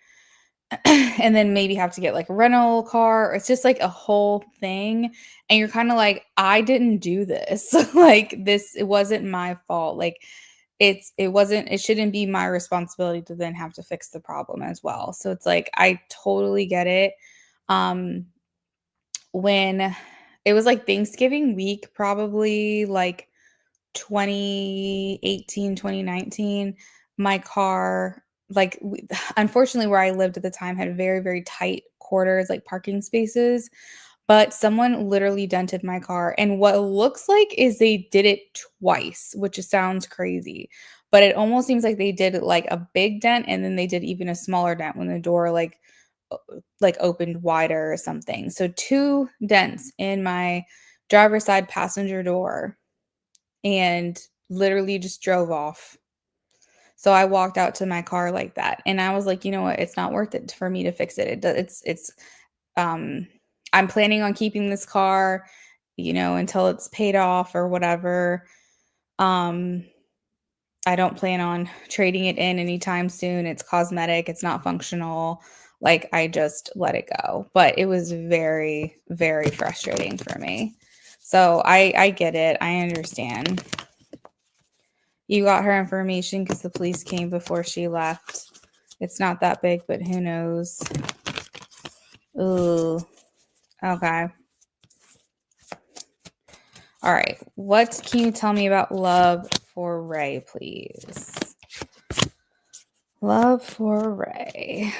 And then maybe have to get like a rental car. It's just like a whole thing. And you're kind of like, I didn't do this. Like this, it wasn't my fault. Like it shouldn't be my responsibility to then have to fix the problem as well. So it's like, I totally get it. When it was like Thanksgiving week, probably like 2018, 2019, my car, like, unfortunately, where I lived at the time had very, very tight quarters, like parking spaces. But someone literally dented my car. And what it looks like is they did it twice, which just sounds crazy. But it almost seems like they did like a big dent and then they did even a smaller dent when the door like opened wider or something. So 2 dents in my driver's side passenger door and literally just drove off. So I walked out to my car like that. And I was like, you know what? It's not worth it for me to fix it. Um, I'm planning on keeping this car, you know, until it's paid off or whatever. I don't plan on trading it in anytime soon. It's cosmetic, it's not functional. Like I just let it go. But it was very, very frustrating for me. So I get it. I understand. You got her information because the police came before she left. It's not that big, but who knows? Ooh. Okay. All right. What can you tell me about love for Ray, please? Love for Ray.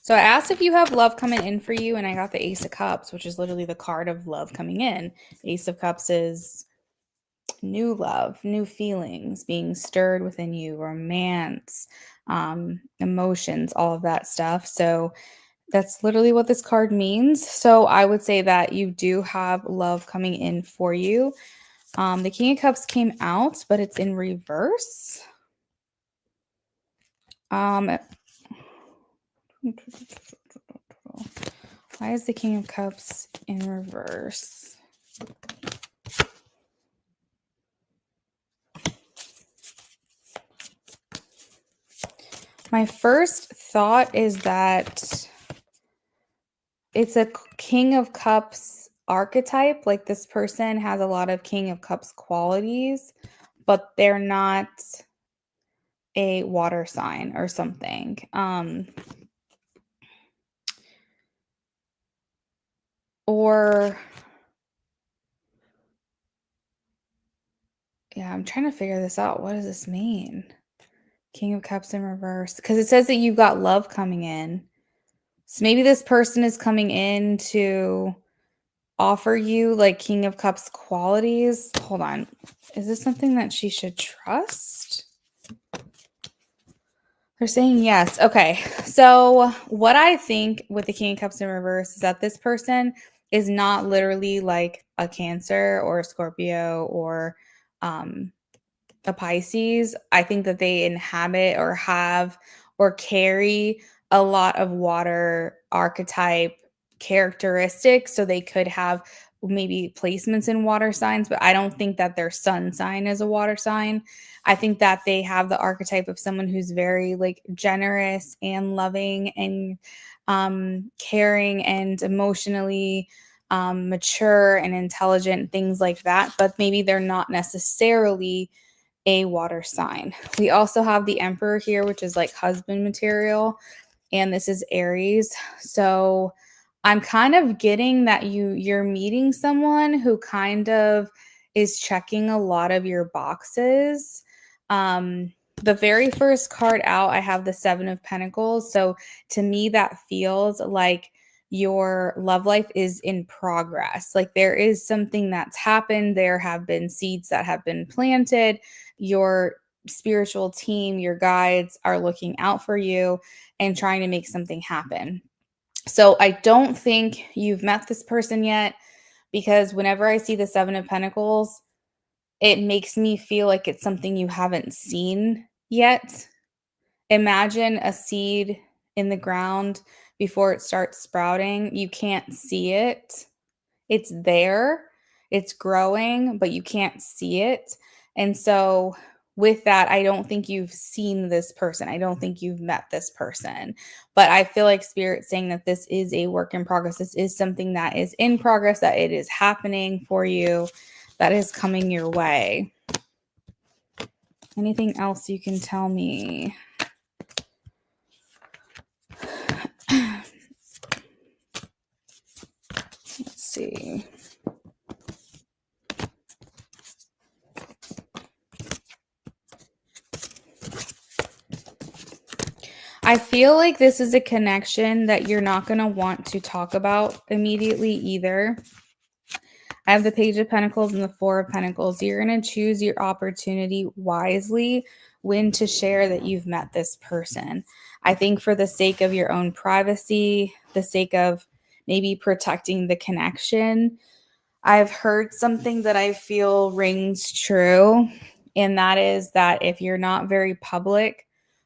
So I asked if you have love coming in for you, and I got the Ace of Cups, which is literally the card of love coming in. Ace of Cups is new love, new feelings being stirred within you, romance, emotions, all of that stuff. So that's literally what this card means. So I would say that you do have love coming in for you. The King of Cups came out, but it's in reverse. Why is the King of Cups in reverse? My first thought is that it's a King of Cups archetype. Like this person has a lot of King of Cups qualities, but they're not a water sign or something. Or yeah, I'm trying to figure this out. What does this mean? King of Cups in reverse. Because it says that you've got love coming in. So maybe this person is coming in to offer you like King of Cups qualities. Hold on. Is this something that she should trust? They're saying yes. Okay. So, what I think with the King of Cups in reverse is that this person is not literally like a Cancer or a Scorpio or um, a Pisces. I think that they inhabit or have or carry a lot of water archetype characteristics. So they could have maybe placements in water signs, but I don't think that their sun sign is a water sign. I think that they have the archetype of someone who's very like generous and loving and caring and emotionally mature and intelligent, things like that. But maybe they're not necessarily a water sign. We also have the Emperor here, which is like husband material, and this is Aries. So I'm kind of getting that you're meeting someone who kind of is checking a lot of your boxes. The very first card out, I have the Seven of Pentacles. So to me, that feels like your love life is in progress. Like there is something that's happened. There have been seeds that have been planted. Your spiritual team, your guides are looking out for you and trying to make something happen. So I don't think you've met this person yet, because whenever I see the Seven of Pentacles, it makes me feel like it's something you haven't seen yet. Imagine a seed in the ground before it starts sprouting. You can't see it. It's there, it's growing, but you can't see it. And so, with that, I don't think you've seen this person. I don't think you've met this person. But I feel like Spirit's saying that this is a work in progress. This is something that is in progress, that it is happening for you, that is coming your way. Anything else you can tell me? Let's see. I feel like this is a connection that you're not going to want to talk about immediately either. I have the Page of Pentacles and the Four of Pentacles. You're going to choose your opportunity wisely when to share that you've met this person. I think for the sake of your own privacy, the sake of maybe protecting the connection, I've heard something that I feel rings true, and that is that if you're not very public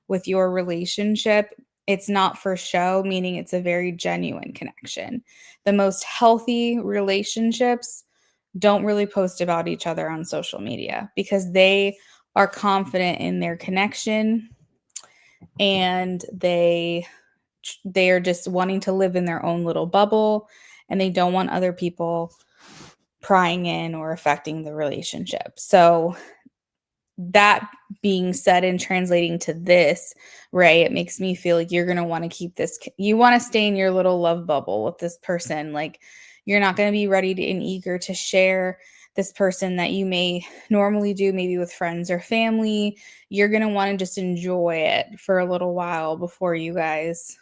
with your relationship, it's not for show, meaning it's a very genuine connection. The most healthy relationships don't really post about each other on social media because they are confident in their connection, and they are just wanting to live in their own little bubble, and they don't want other people prying in or affecting the relationship. So that being said and translating to this, Ray, it makes me feel like you're going to want to keep this. You want to stay in your little love bubble with this person. Like you're not going to be ready to, and eager to share this person that you may normally do, maybe with friends or family. You're going to want to just enjoy it for a little while before you guys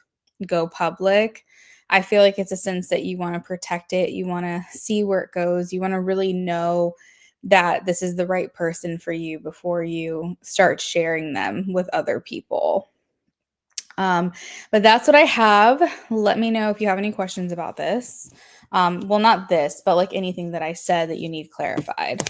go public. I feel like it's a sense that you want to protect it. You want to see where it goes. You want to really know that this is the right person for you before you start sharing them with other people. But that's what I have. Let me know if you have any questions about this. Well, not this, but like anything that I said that you need clarified.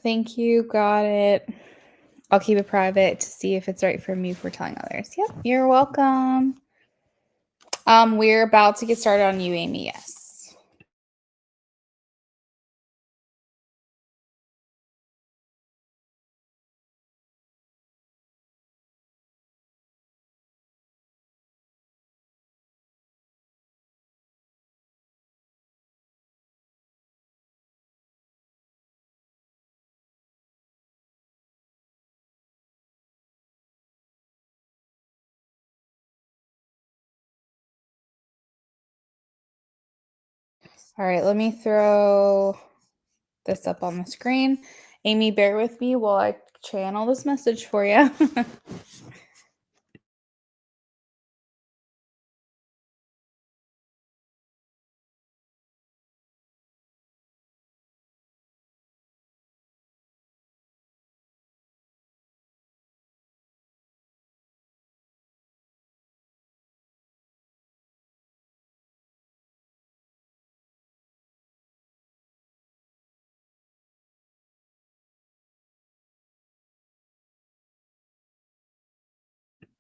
Thank you. Got it. I'll keep it private to see if it's right for me for telling others. Yep, you're welcome. We're about to get started on you, Amy. Yes. All right, let me throw this up on the screen. Amy, bear with me while I channel this message for you.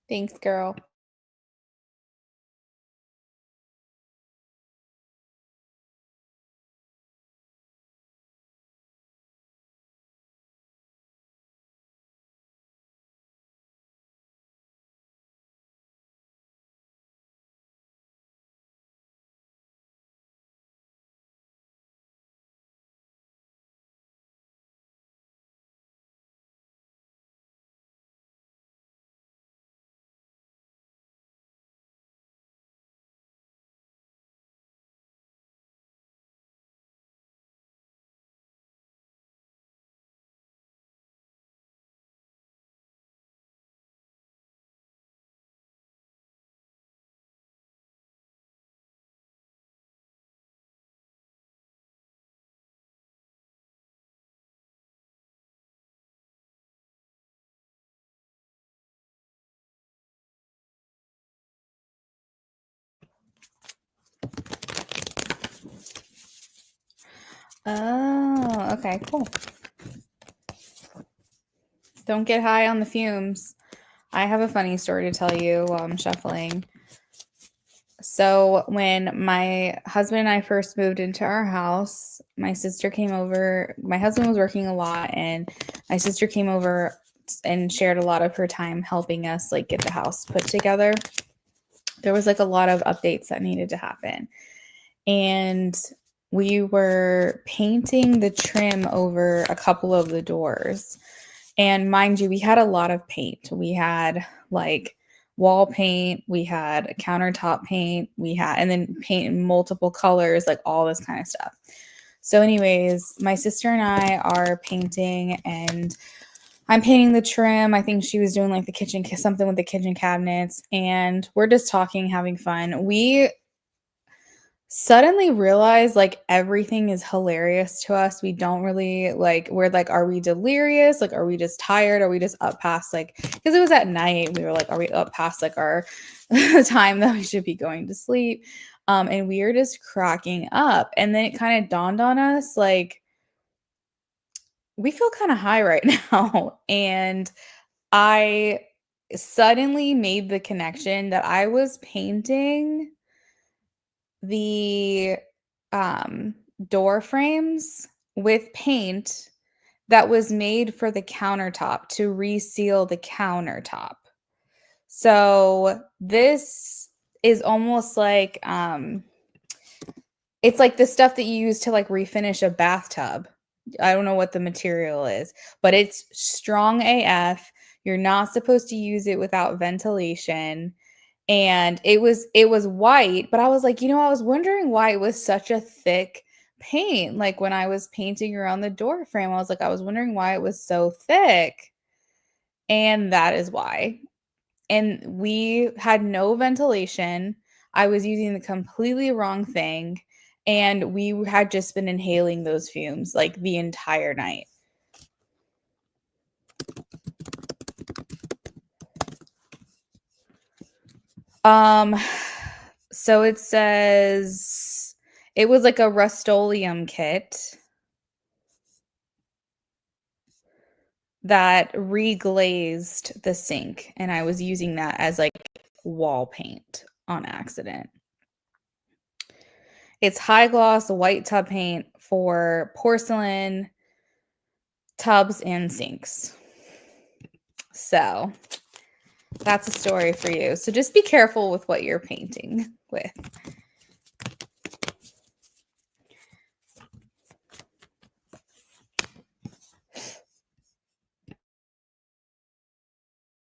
Thanks, girl. Oh, okay, cool. Don't get high on the fumes. I have a funny story to tell you while I'm shuffling. So, when my husband and I first moved into our house, my sister came over. My husband was working a lot, and my sister came over and shared a lot of her time helping us like get the house put together. There was like a lot of updates that needed to happen. And we were painting the trim over a couple of the doors. And mind you, we had a lot of paint. We had like wall paint, we had countertop paint, and then paint in multiple colors, like all this kind of stuff. So, anyways, my sister and I are painting, and I'm painting the trim. I think she was doing like the kitchen, something with the kitchen cabinets, and we're just talking, having fun. We suddenly realize like everything is hilarious to us. We don't really like, we're like, are we delirious? Like, are we just tired? Are we just up past like, because it was at night. We were like, are we up past like our time that we should be going to sleep? And we are just cracking up. And then it kind of dawned on us like, we feel kind of high right now. And I suddenly made the connection that I was painting the door frames with paint that was made for the countertop to reseal the countertop. So this is almost like it's like the stuff that you use to like refinish a bathtub. I don't know what the material is, but it's strong AF. You're not supposed to use it without ventilation. And it was white, but I was like, I was wondering why it was such a thick paint. Like when I was painting around the door frame, I was wondering why it was so thick. And that is why. And we had no ventilation. I was using the completely wrong thing. And we had just been inhaling those fumes like the entire night. Um, so it says it was like a Rust-Oleum kit. that reglazed the sink, and I was using that as like wall paint on accident. It's high gloss white tub paint for porcelain tubs and sinks. So that's a story for you. So just be careful with what you're painting with.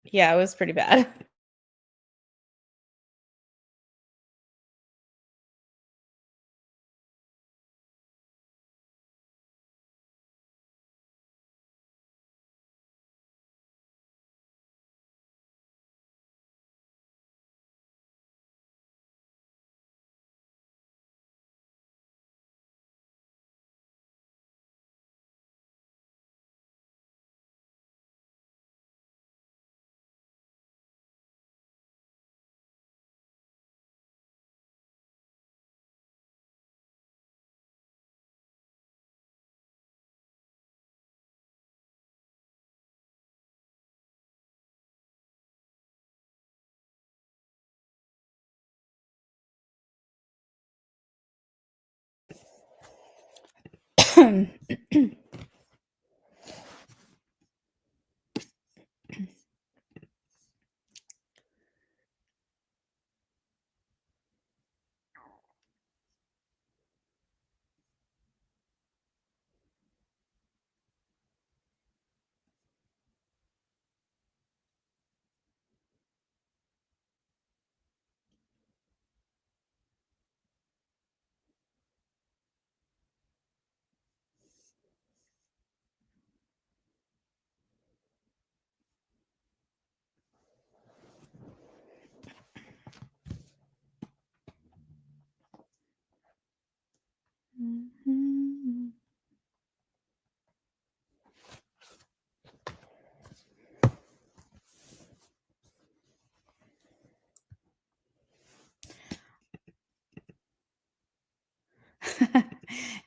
Yeah, it was pretty bad.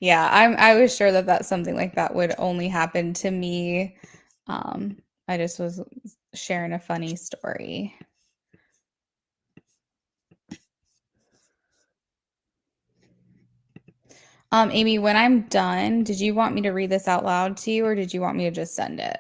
Yeah, I was sure that something like that would only happen to me. I just was sharing a funny story. Amy, when I'm done, did you want me to read this out loud to you, or did you want me to just send it?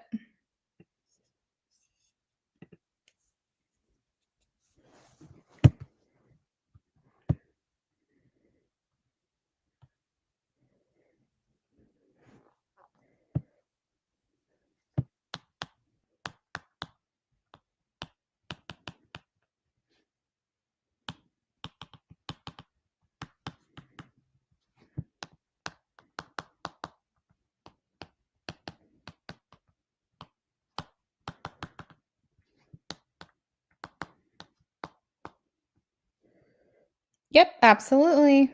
Yep, absolutely.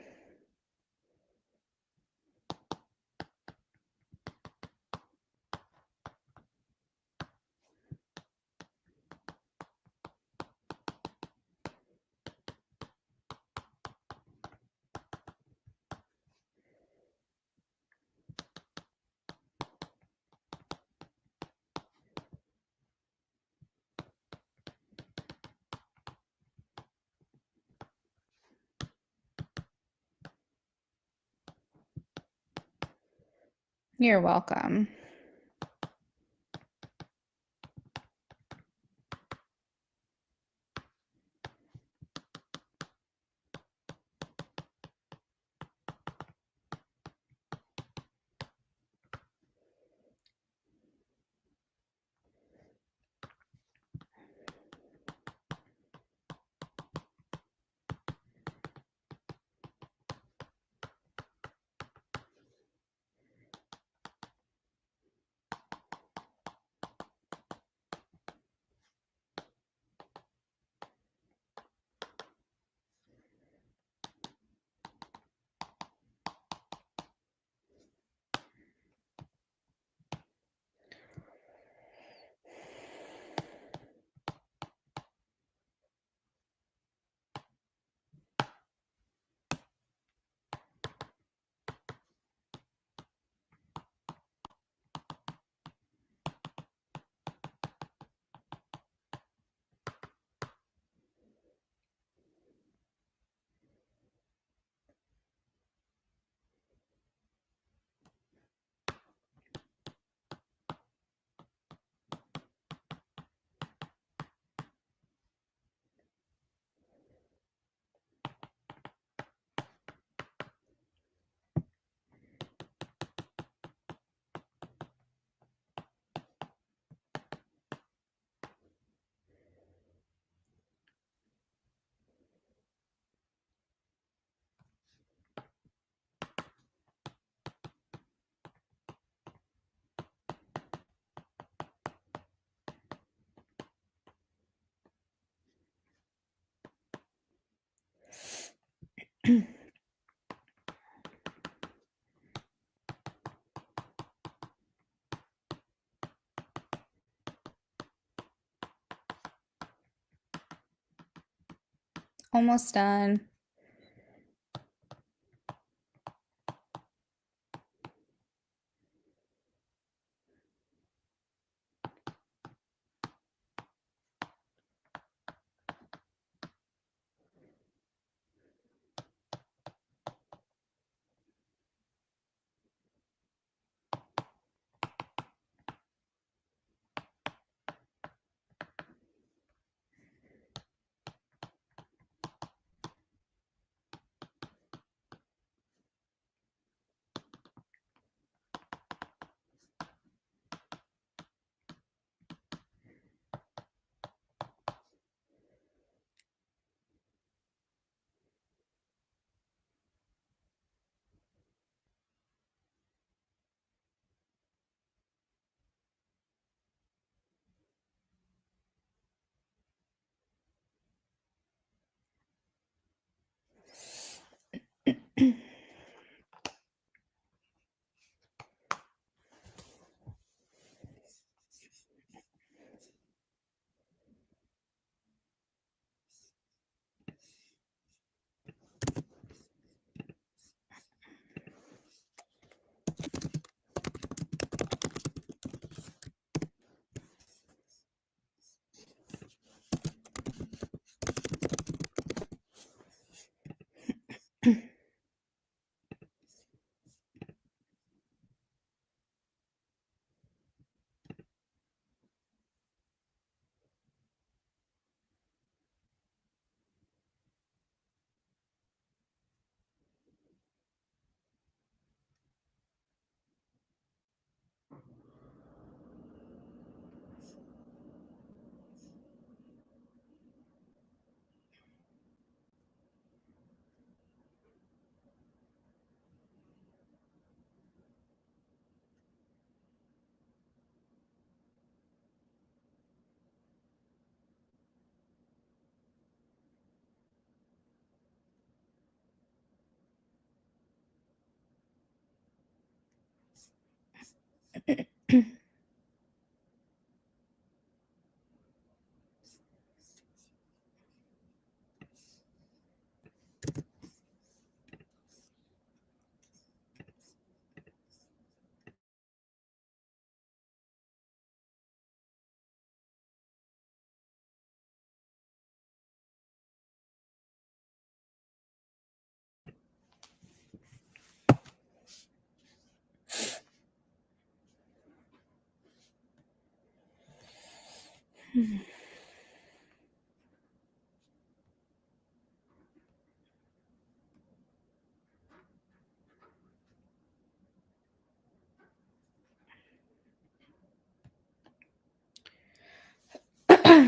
You're welcome. Almost done.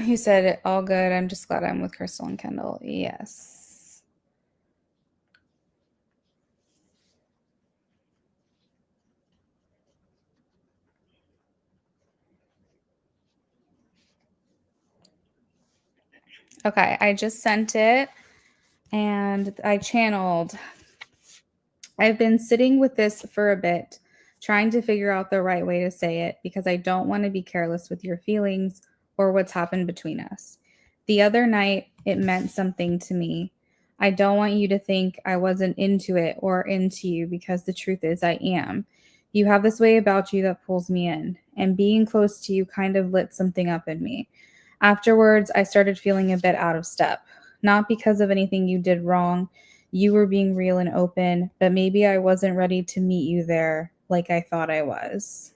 You said all good. I'm just glad I'm with Crystal and Kendall. Yes. Okay, I just sent it and I channeled. I've been sitting with this for a bit, trying to figure out the right way to say it because I don't want to be careless with your feelings or what's happened between us. The other night, it meant something to me. I don't want you to think I wasn't into it or into you because the truth is I am. You have this way about you that pulls me in, and being close to you kind of lit something up in me. Afterwards, I started feeling a bit out of step, not because of anything you did wrong. You were being real and open, but maybe I wasn't ready to meet you there like I thought I was.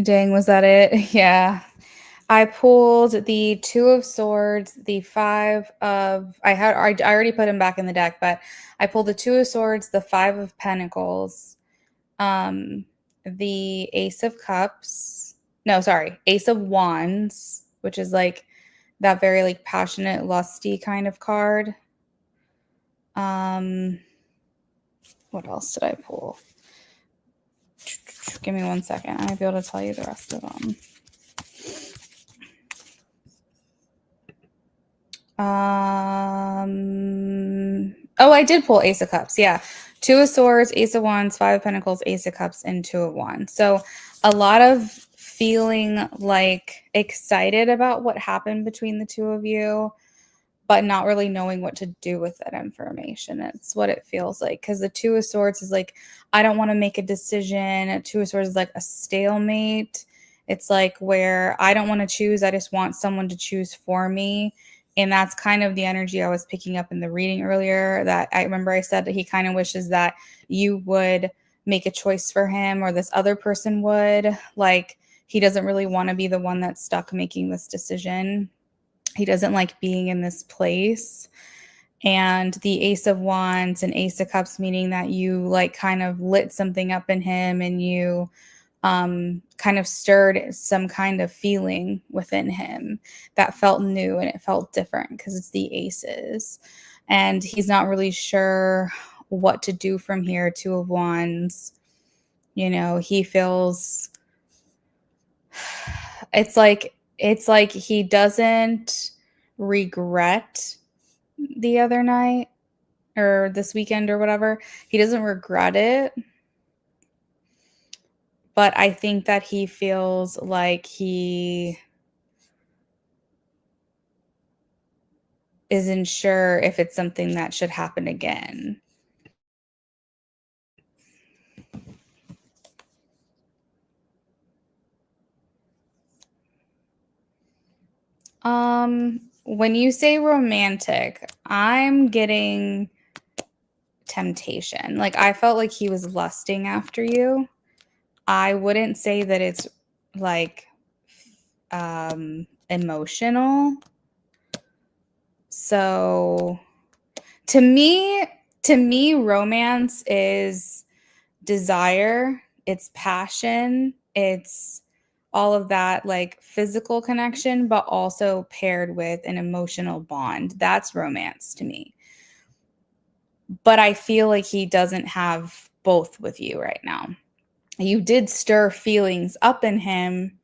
Dang, was that it? Yeah. I pulled the Two of Swords, the Five of I already put him back in the deck, but I pulled the Two of Swords, the Five of Pentacles, the Ace of Cups. No, sorry, Ace of Wands, which is like that very like passionate, lusty kind of card. What else did I pull? Give me 1 second. I might be able to tell you the rest of them. Oh, I did pull Ace of Cups. Yeah. Two of Swords, Ace of Wands, Five of Pentacles, Ace of Cups, and Two of Wands. So a lot of feeling like excited about what happened between the two of you, but not really knowing what to do with that information. It's what it feels like. Because the Two of Swords is like, I don't want to make a decision. Two of Swords is like a stalemate. It's like where I don't want to choose. I just want someone to choose for me. And that's kind of the energy I was picking up in the reading earlier. That I remember I said that he kind of wishes that you would make a choice for him or this other person would. Like, he doesn't really want to be the one that's stuck making this decision. He doesn't like being in this place. And the Ace of Wands and Ace of Cups, meaning that you like kind of lit something up in him and you kind of stirred some kind of feeling within him that felt new and it felt different because it's the aces. And he's not really sure what to do from here. Two of Wands, he feels it's like he doesn't regret the other night or this weekend or whatever. He doesn't regret it. But I think that he feels like he isn't sure if it's something that should happen again. When you say romantic, I'm getting temptation. Like, I felt like he was lusting after you. I wouldn't say that it's like emotional. So to me, romance is desire, it's passion, it's all of that like physical connection, but also paired with an emotional bond. That's romance to me. But I feel like he doesn't have both with you right now. You did stir feelings up in him,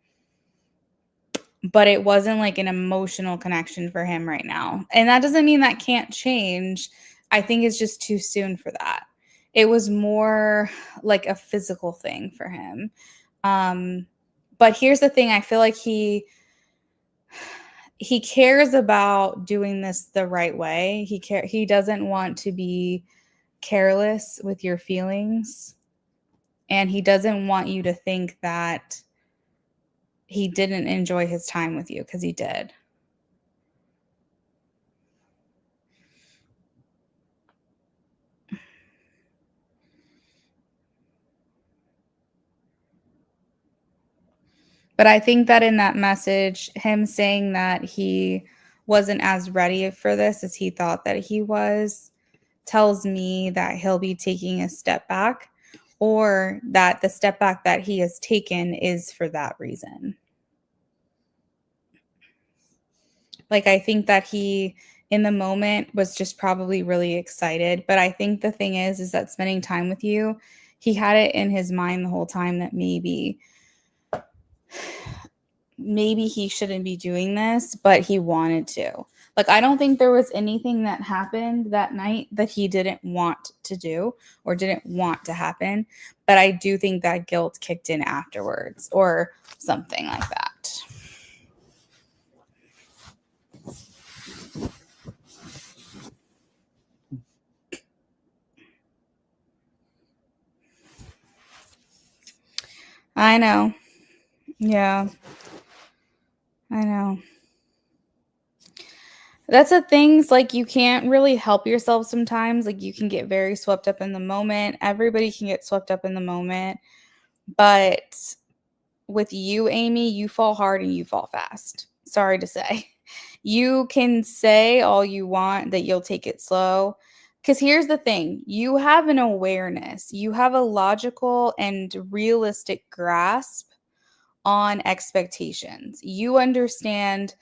but it wasn't like an emotional connection for him right now. And that doesn't mean that can't change. I think it's just too soon for that. It was more like a physical thing for him. But here's the thing. I feel like he cares about doing this the right way. He doesn't want to be careless with your feelings. And he doesn't want you to think that he didn't enjoy his time with you, because he did. But I think that in that message, him saying that he wasn't as ready for this as he thought that he was, tells me that he'll be taking a step back, or that the step back that he has taken is for that reason. Like, I think that he, in the moment, was just probably really excited. But I think the thing is that spending time with you, he had it in his mind the whole time that maybe he shouldn't be doing this, but he wanted to. Like, I don't think there was anything that happened that night that he didn't want to do or didn't want to happen. But I do think that guilt kicked in afterwards or something like that. I know. Yeah. I know. That's the things, like, you can't really help yourself sometimes. Like, you can get very swept up in the moment. Everybody can get swept up in the moment. But with you, Amy, you fall hard and you fall fast. Sorry to say. You can say all you want that you'll take it slow. Because here's the thing, you have an awareness, you have a logical and realistic grasp on expectations. You understand,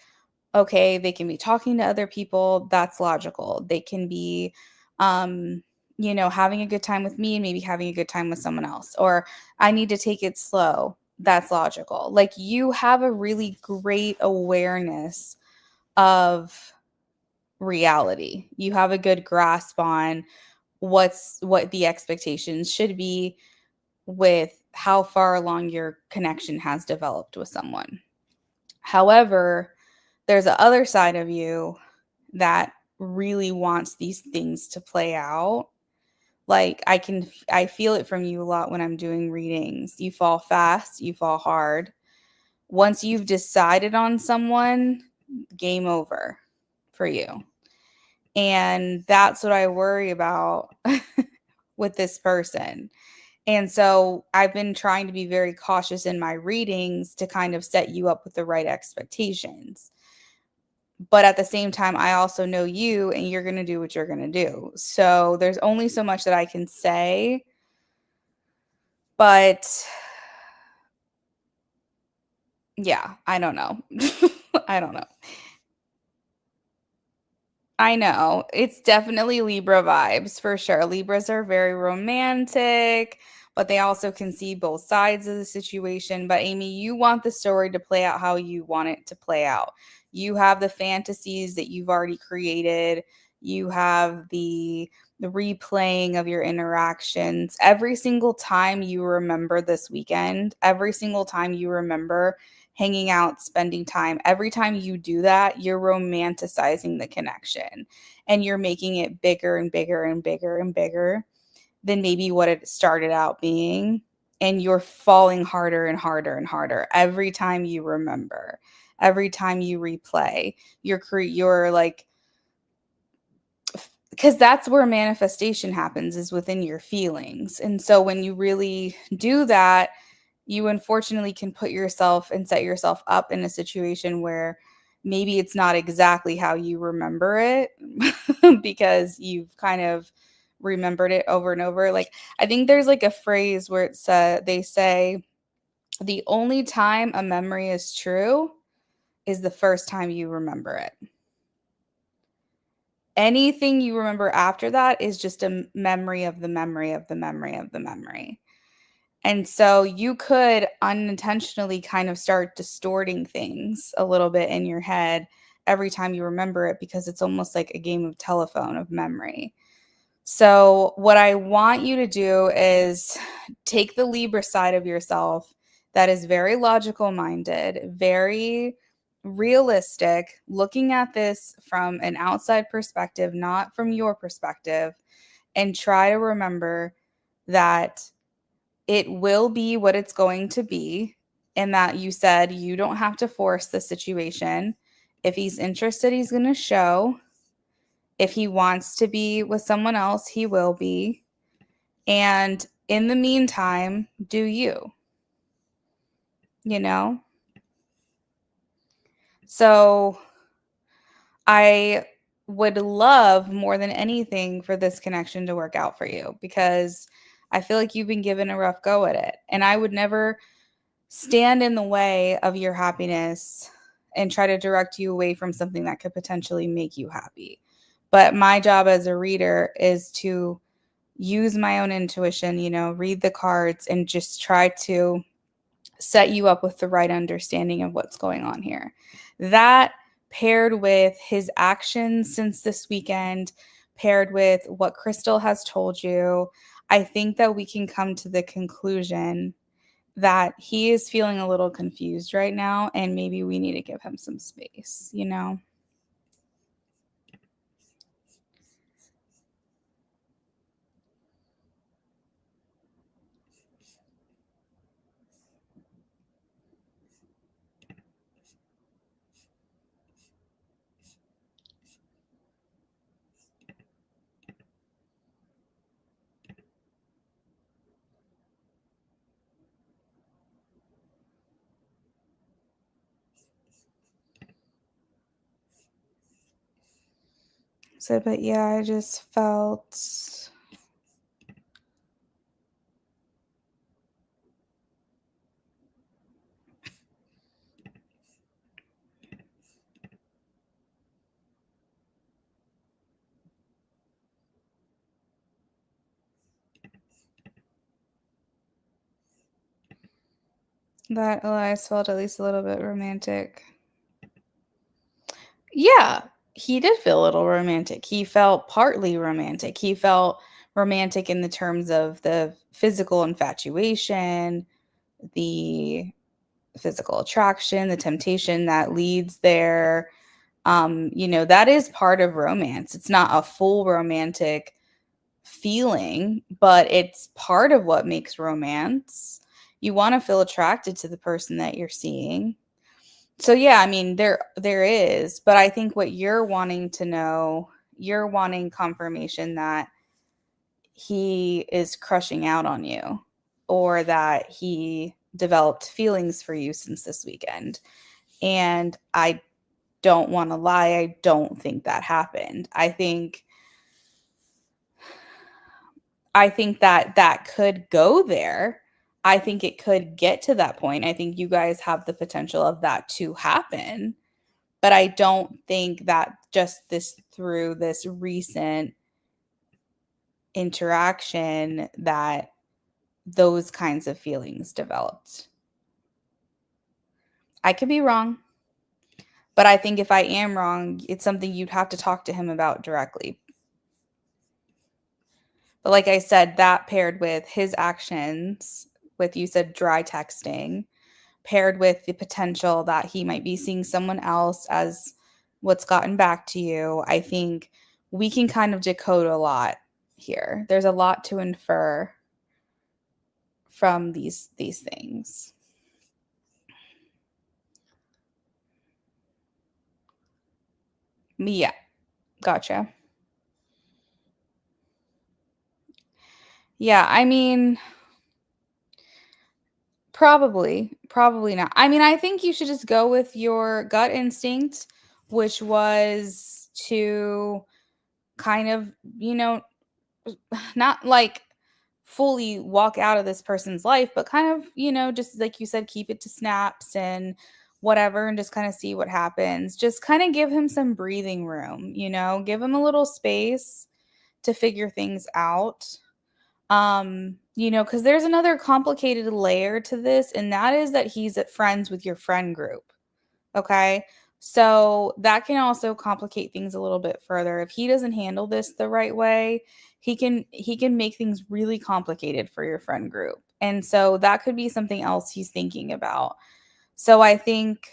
okay, they can be talking to other people. That's logical. They can be, um, having a good time with me and maybe having a good time with someone else. Or I need to take it slow. That's logical. Like you have a really great awareness of reality. You have a good grasp on what the expectations should be with how far along your connection has developed with someone. However, there's a other side of you that really wants these things to play out. Like I feel it from you a lot when I'm doing readings. You fall fast, you fall hard. Once you've decided on someone, game over for you. And that's what I worry about with this person. And so I've been trying to be very cautious in my readings to kind of set you up with the right expectations. But at the same time, I also know you and you're going to do what you're going to do. So there's only so much that I can say. But yeah, I don't know. I don't know. I know. It's definitely Libra vibes for sure. Libras are very romantic, but they also can see both sides of the situation. But Amy, you want the story to play out how you want it to play out. You have the fantasies that you've already created. You have the replaying of your interactions. Every single time you remember this weekend, every single time you remember hanging out, spending time. Every time you do that, you're romanticizing the connection and you're making it bigger and bigger and bigger and bigger than maybe what it started out being. And you're falling harder and harder and harder every time you remember, every time you replay. You're like, because that's where manifestation happens, is within your feelings. And so when you really do that, you unfortunately can put yourself and set yourself up in a situation where maybe it's not exactly how you remember it because you've kind of remembered it over and over. Like I think there's like a phrase where it's they say the only time a memory is true is the first time you remember it. Anything you remember after that is just a memory of the memory of the memory of the memory. And so you could unintentionally kind of start distorting things a little bit in your head every time you remember it because it's almost like a game of telephone of memory. So, what I want you to do is take the Libra side of yourself that is very logical minded, very realistic, looking at this from an outside perspective, not from your perspective, and try to remember that it will be what it's going to be, and that you said you don't have to force the situation. If he's interested, he's going to show. If he wants to be with someone else, he will be. And in the meantime, do you, you know? So I would love more than anything for this connection to work out for you because I feel like you've been given a rough go at it. And I would never stand in the way of your happiness and try to direct you away from something that could potentially make you happy. But my job as a reader is to use my own intuition, read the cards and just try to set you up with the right understanding of what's going on here. That paired with his actions since this weekend, paired with what Crystal has told you, I think that we can come to the conclusion that he is feeling a little confused right now and maybe we need to give him some space. said, but yeah, I just felt that Elias felt at least a little bit romantic. Yeah, he did feel a little romantic. He felt partly romantic. He felt romantic in the terms of the physical infatuation, the physical attraction, the temptation that leads there. That is part of romance. It's not a full romantic feeling, but it's part of what makes romance. You want to feel attracted to the person that you're seeing. So yeah, I mean there is, but I think what you're wanting to know, you're wanting confirmation that he is crushing out on you or that he developed feelings for you since this weekend. And I don't want to lie, I don't think that happened. I think that could go there. I think it could get to that point. I think you guys have the potential of that to happen. But I don't think that just this through this recent interaction that those kinds of feelings developed. I could be wrong, but I think if I am wrong, it's something you'd have to talk to him about directly. But like I said, that paired with his actions, with you said dry texting, paired with the potential that he might be seeing someone else as what's gotten back to you, I think we can kind of decode a lot here. There's a lot to infer from these things. Yeah, gotcha. Yeah, I mean, probably not. I mean, I think you should just go with your gut instinct, which was to kind of, not like fully walk out of this person's life, but kind of, just like you said, keep it to snaps and whatever, and just kind of see what happens. Just kind of give him some breathing room, give him a little space to figure things out. Because there's another complicated layer to this, and that is that he's at friends with your friend group. Okay. So that can also complicate things a little bit further. If he doesn't handle this the right way, he can make things really complicated for your friend group. And so that could be something else he's thinking about. So I think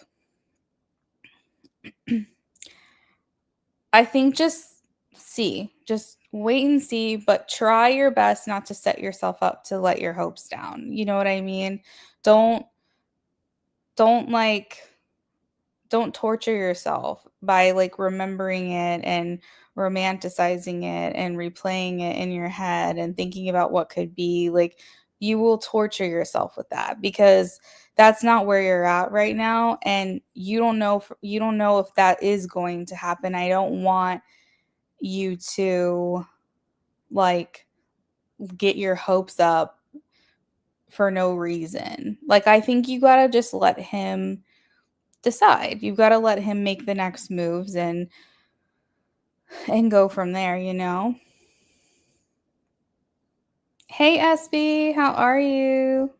just wait and see, but try your best not to set yourself up to let your hopes down. You know what I mean? Don't don't like don't torture yourself by like remembering it and romanticizing it and replaying it in your head and thinking about what could be. Like, you will torture yourself with that because that's not where you're at right now, and you don't know if that is going to happen. I don't want you to like get your hopes up for no reason. Like, I think you got to just let him decide. You've got to let him make the next moves and go from there. Hey SB, how are you?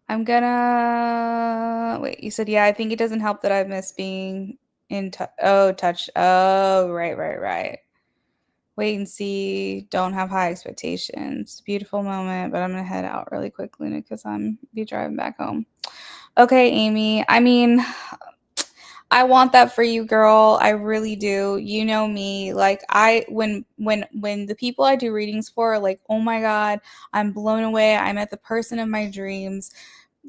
I'm gonna wait. You said, yeah, I think it doesn't help that I miss being in touch. Oh, touch. Oh, right. Wait and see. Don't have high expectations. Beautiful moment, but I'm gonna head out really quick, Luna, because I'm be driving back home. Okay, Amy. I mean, I want that for you, girl. I really do. You know me. Like when the people I do readings for are like, "Oh my God, I'm blown away. I met the person of my dreams."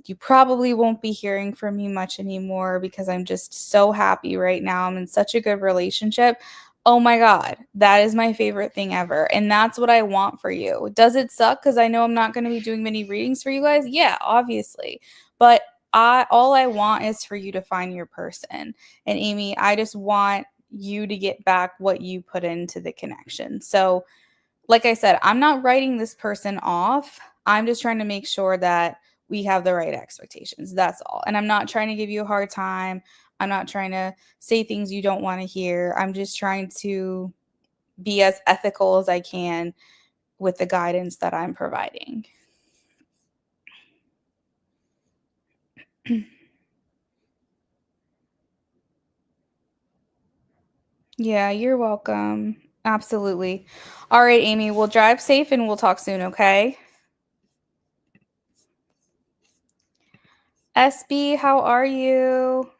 You probably won't be hearing from me much anymore because I'm just so happy right now. I'm in such a good relationship. Oh my God, that is my favorite thing ever. And that's what I want for you. Does it suck because I know I'm not going to be doing many readings for you guys? Yeah, obviously. But all I want is for you to find your person. And Amy, I just want you to get back what you put into the connection. So, like I said, I'm not writing this person off. I'm just trying to make sure that we have the right expectations. That's all. And I'm not trying to give you a hard time. I'm not trying to say things you don't want to hear. I'm just trying to be as ethical as I can with the guidance that I'm providing. Yeah, you're welcome. Absolutely. All right, Amy, we'll drive safe and we'll talk soon, okay? SB, how are you?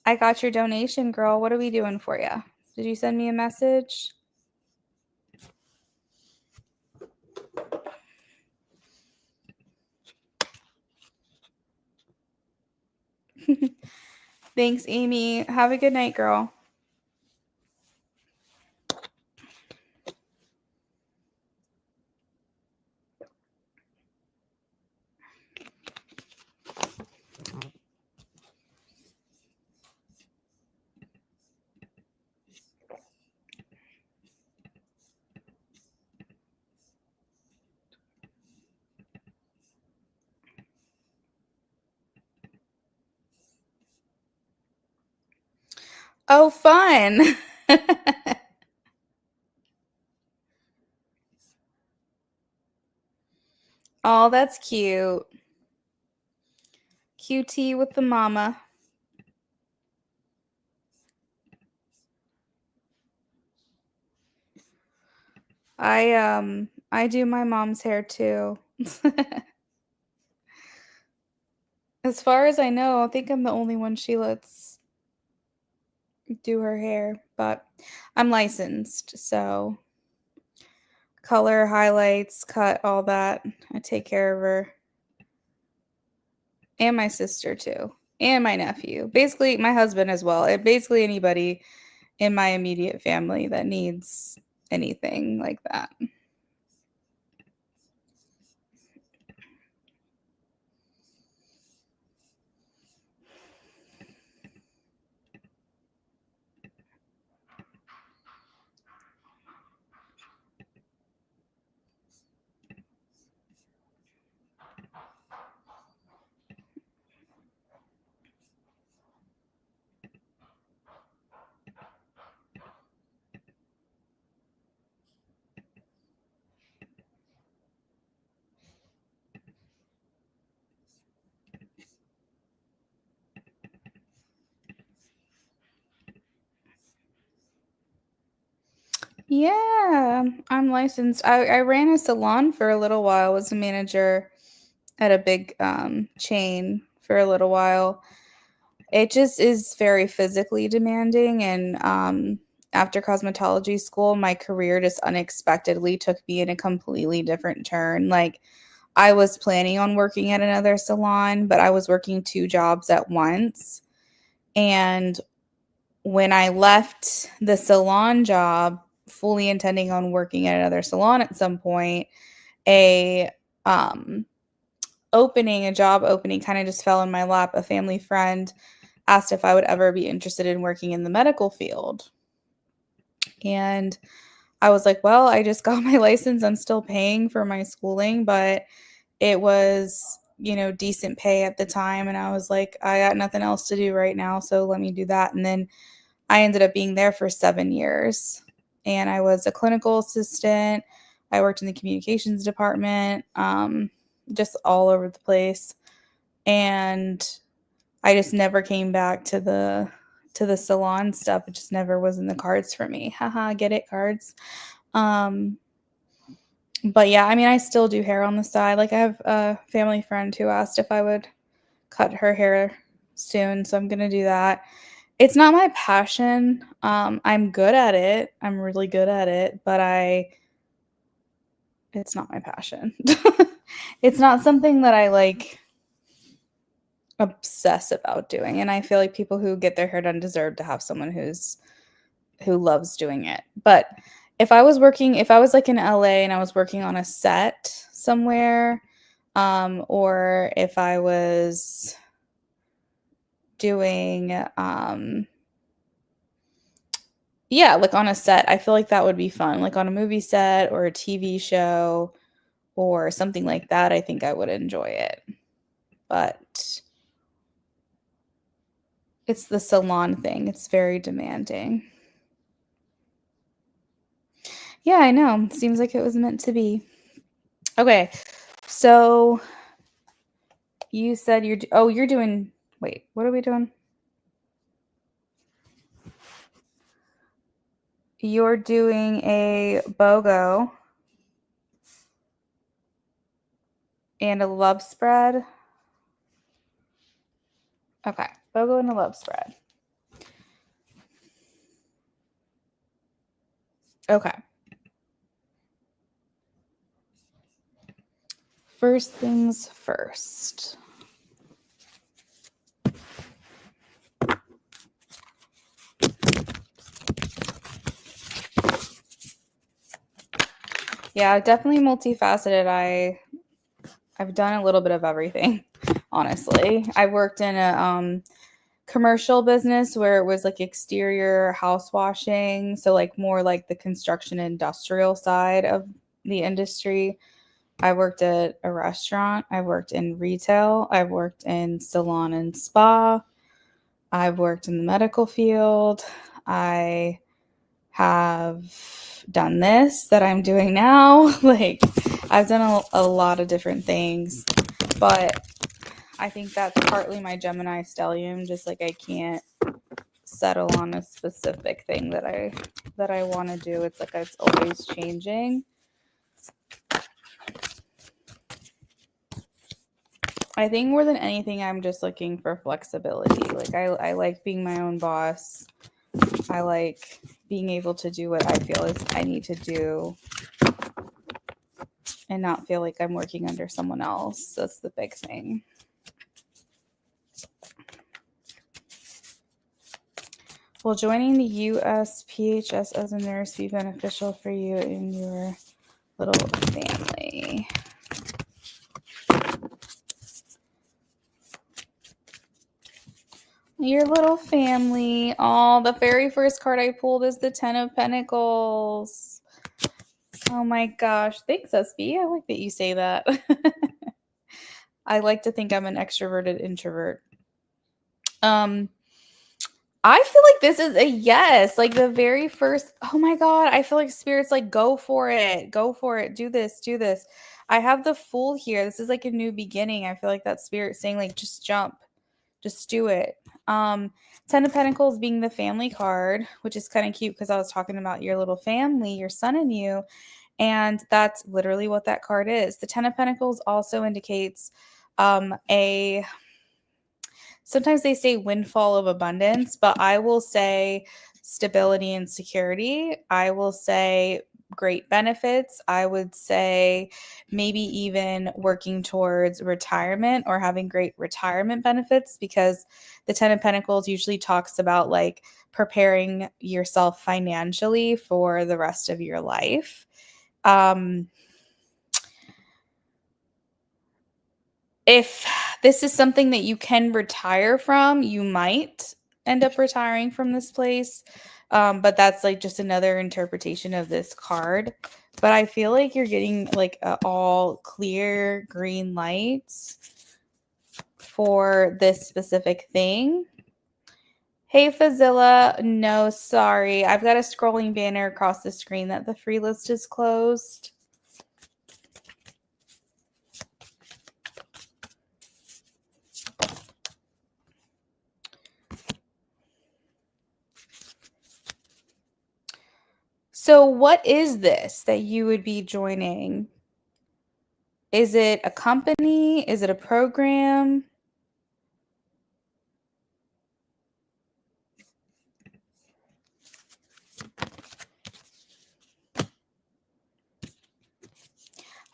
I got your donation, girl. What are we doing for you? Did you send me a message? Thanks, Amy. Have a good night, girl. Oh, fun. Oh, that's cute. QT with the mama. I do my mom's hair too. As far as I know, I think I'm the only one she lets do her hair, but I'm licensed, so color, highlights, cut, all that. I take care of her. And my sister too. And my nephew. Basically my husband as well. And basically anybody in my immediate family that needs anything like that. Yeah, I'm licensed. I ran a salon for a little while, was a manager at a big chain for a little while. It just is very physically demanding. And after cosmetology school, my career just unexpectedly took me in a completely different turn. Like, I was planning on working at another salon, but I was working two jobs at once. And when I left the salon job, fully intending on working at another salon at some point, a um, a job opening kind of just fell in my lap. A family friend asked if I would ever be interested in working in the medical field. And I was like, well, I just got my license. I'm still paying for my schooling, but it was, decent pay at the time. And I was like, I got nothing else to do right now. So let me do that. And then I ended up being there for 7 years. And I was a clinical assistant. I worked in the communications department, just all over the place. And I just never came back to the salon stuff. It just never was in the cards for me. Haha, get it, cards. Um, but yeah, I mean, I still do hair on the side. Like, I have a family friend who asked if I would cut her hair soon, so I'm gonna do that. It's not my passion. I'm good at it. I'm really good at it, but it's not my passion. It's not something that I like obsess about doing, and I feel like people who get their hair done deserve to have someone who loves doing it. But if I was like in LA and I was working on a set somewhere, or if I was doing yeah, like on a set, I feel like that would be fun. Like on a movie set or a TV show or something like that, I think I would enjoy it. But it's the salon thing. It's very demanding. Yeah, I know. Seems like it was meant to be. Okay. So you said you're doing wait, what are we doing? You're doing a BOGO and a love spread. Okay, BOGO and a love spread. Okay. First things first. Yeah, definitely multifaceted. I've done a little bit of everything, honestly. I worked in a commercial business where it was like exterior house washing, so like more like the construction industrial side of the industry. I worked at a restaurant, I worked in retail, I've worked in salon and spa, I've worked in the medical field. I have done this that I'm doing now. Like, I've done a lot of different things, but I think that's partly my Gemini stellium. Just like I can't settle on a specific thing that I want to do. It's like it's always changing. I think more than anything, I'm just looking for flexibility. Like I like being my own boss. I like being able to do what I feel is I need to do and not feel like I'm working under someone else. That's the big thing. Will joining the USPHS as a nurse be beneficial for you and your little family? Your little family. Oh, the very first card I pulled is the Ten of Pentacles. Oh my gosh. Thanks, SB. I like that you say that. I like to think I'm an extroverted introvert. I feel like this is a yes. Like the very first, oh my God, I feel like Spirit's like, go for it. Go for it. Do this. Do this. I have the Fool here. This is like a new beginning. I feel like that Spirit saying, like, just jump. Just do it. Ten of Pentacles being the family card, which is kind of cute because I was talking about your little family, your son and you. And that's literally what that card is. The Ten of Pentacles also indicates a sometimes they say windfall of abundance, but I will say stability and security. I will say great benefits. I would say maybe even working towards retirement or having great retirement benefits, because the Ten of Pentacles usually talks about like preparing yourself financially for the rest of your life. If this is something that you can retire from, you might end up retiring from this place. But that's like just another interpretation of this card. But I feel like you're getting like all clear green lights for this specific thing. Hey, Fazilla. No, sorry. I've got a scrolling banner across the screen that the free list is closed. So what is this that you would be joining? Is it a company? Is it a program?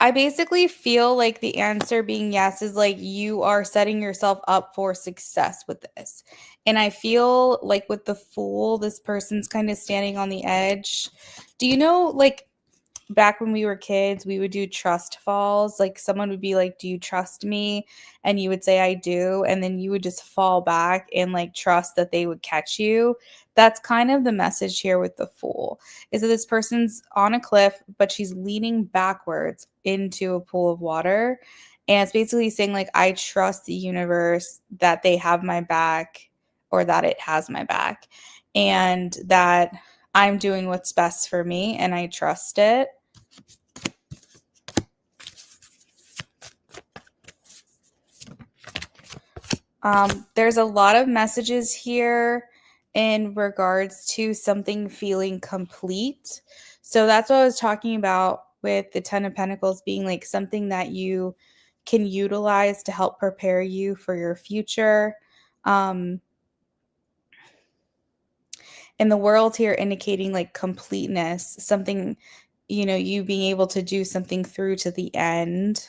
I basically feel like the answer being yes is like you are setting yourself up for success with this. And I feel like with the Fool, this person's kind of standing on the edge. Do you know, like, back when we were kids, we would do trust falls. Like someone would be like, "Do you trust me?" And you would say, "I do." And then you would just fall back and like trust that they would catch you. That's kind of the message here with the Fool is that this person's on a cliff, but she's leaning backwards into a pool of water. And it's basically saying, like, I trust the universe that they have my back or that it has my back and that I'm doing what's best for me and I trust it. There's a lot of messages here in regards to something feeling complete. So that's what I was talking about with the Ten of Pentacles being like something that you can utilize to help prepare you for your future. Um, and the world here indicating like completeness, something, you know, you being able to do something through to the end.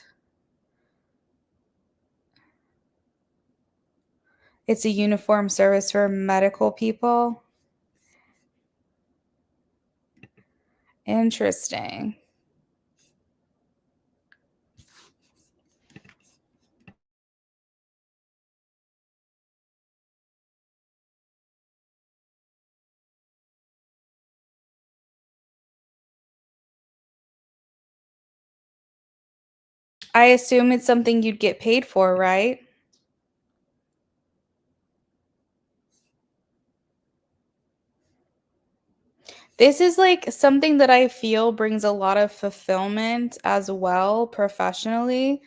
It's a uniform service for medical people. Interesting. I assume it's something you'd get paid for, right? This is like something that I feel brings a lot of fulfillment as well professionally.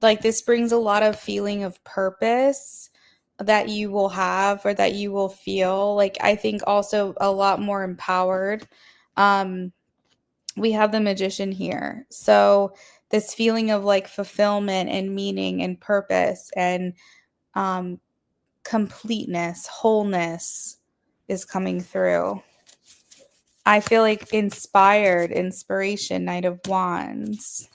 Like this brings a lot of feeling of purpose that you will have or that you will feel. Like I think also a lot more empowered. Um we have the Magician here. So this feeling of like fulfillment and meaning and purpose and um completeness, wholeness is coming through. I feel like inspired, inspiration, Knight of Wands.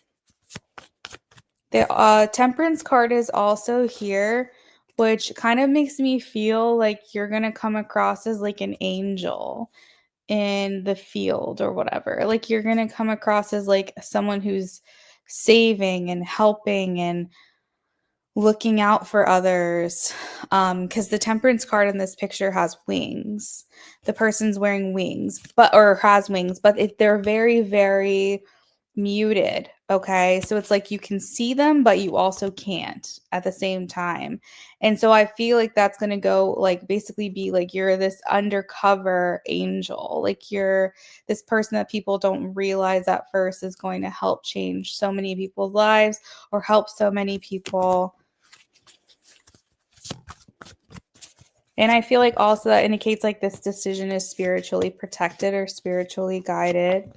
The Temperance card is also here, which kind of makes me feel like you're going to come across as like an angel in the field or whatever. Like you're going to come across as like someone who's saving and helping and looking out for others, because the Temperance card in this picture has wings. The person's wearing wings, but or has wings, but they're very, very muted. Okay, so it's like you can see them, but you also can't at the same time. And so I feel like that's going to go like basically be like you're this undercover angel, like you're this person that people don't realize at first is going to help change so many people's lives or help so many people. And I feel like also that indicates like this decision is spiritually protected or spiritually guided.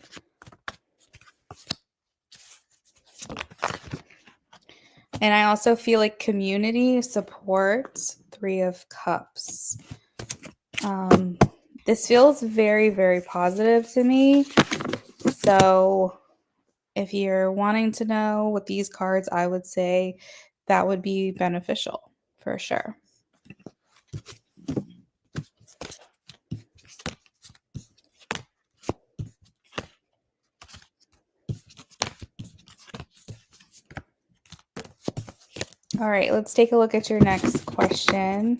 And I also feel like community support, Three of Cups. This feels very, very positive to me. So if you're wanting to know with these cards, I would say that would be beneficial for sure. All right, let's take a look at your next question.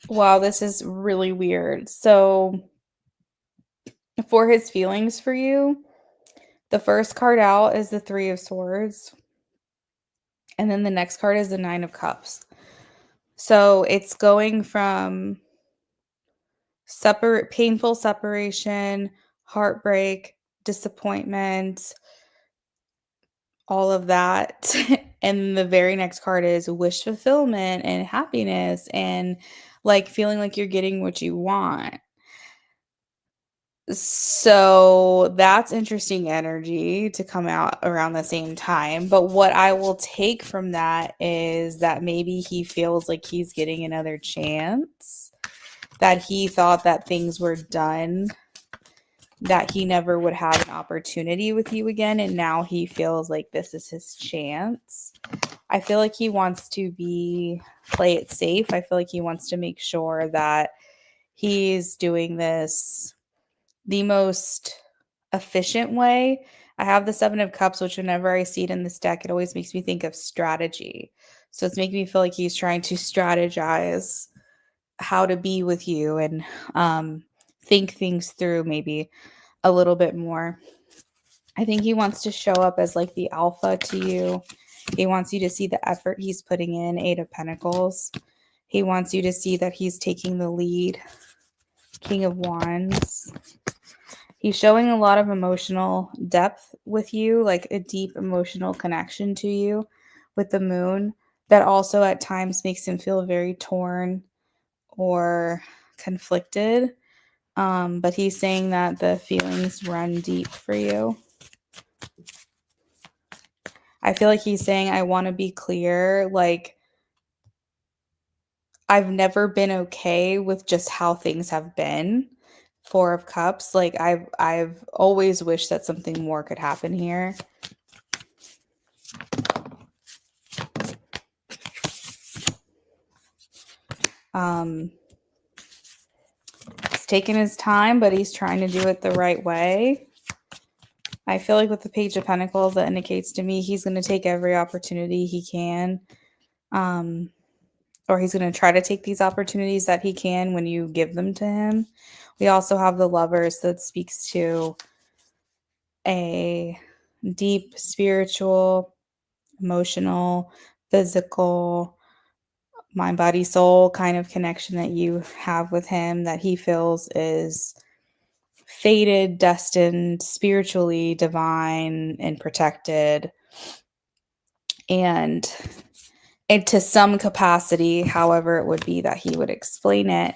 Wow, this is really weird. So, for his feelings for you, the first card out is the Three of Swords. And then the next card is the Nine of Cups. So, it's going from painful separation, heartbreak, disappointment, all of that. And the very next card is wish fulfillment and happiness and like feeling like you're getting what you want. So that's interesting energy to come out around the same time. But what I will take from that is that maybe he feels like he's getting another chance, that he thought that things were done, that he never would have an opportunity with you again. And now he feels like this is his chance. I feel like he wants to play it safe. I feel like he wants to make sure that he's doing this the most efficient way. I have the Seven of Cups, which whenever I see it in this deck, it always makes me think of strategy. So it's making me feel like he's trying to strategize how to be with you and think things through maybe a little bit more. I think he wants to show up as like the alpha to you. He wants you to see the effort he's putting in, Eight of Pentacles. He wants you to see that he's taking the lead, King of Wands. He's showing a lot of emotional depth with you, like a deep emotional connection to you with the moon that also at times makes him feel very torn or conflicted. But he's saying that the feelings run deep for you. I feel like he's saying, I want to be clear, like, I've never been okay with just how things have been. Four of Cups, like I've always wished that something more could happen here. He's taking his time, but he's trying to do it the right way. I feel like with the Page of Pentacles, that indicates to me he's going to take every opportunity he can. Or he's going to try to take these opportunities that he can when you give them to him. We also have the Lovers that speaks to a deep spiritual, emotional, physical, mind, body, soul kind of connection that you have with him that he feels is fated, destined, spiritually divine, and protected. And to some capacity, however it would be that he would explain it,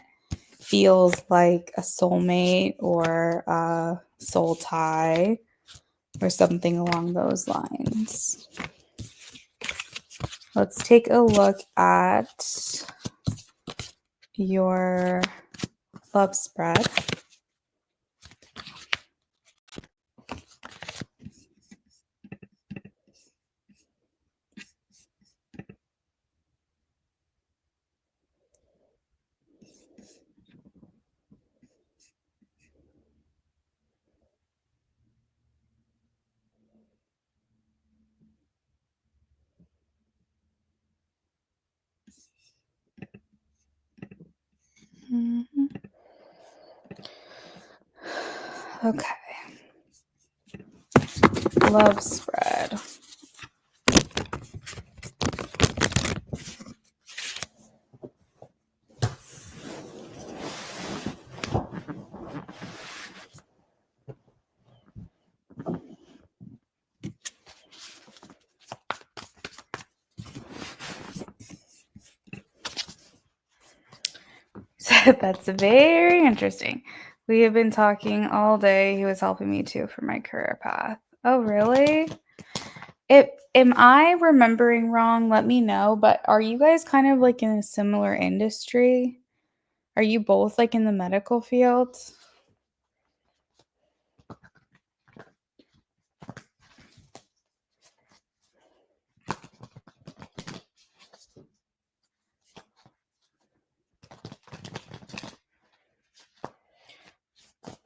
feels like a soulmate or a soul tie or something along those lines. Let's take a look at your love spread. Okay. Love spread. That's very interesting. We have been talking all day. He was helping me too for my career path. Oh, really? Am I remembering wrong? Let me know. But are you guys kind of like in a similar industry? Are you both like in the medical field?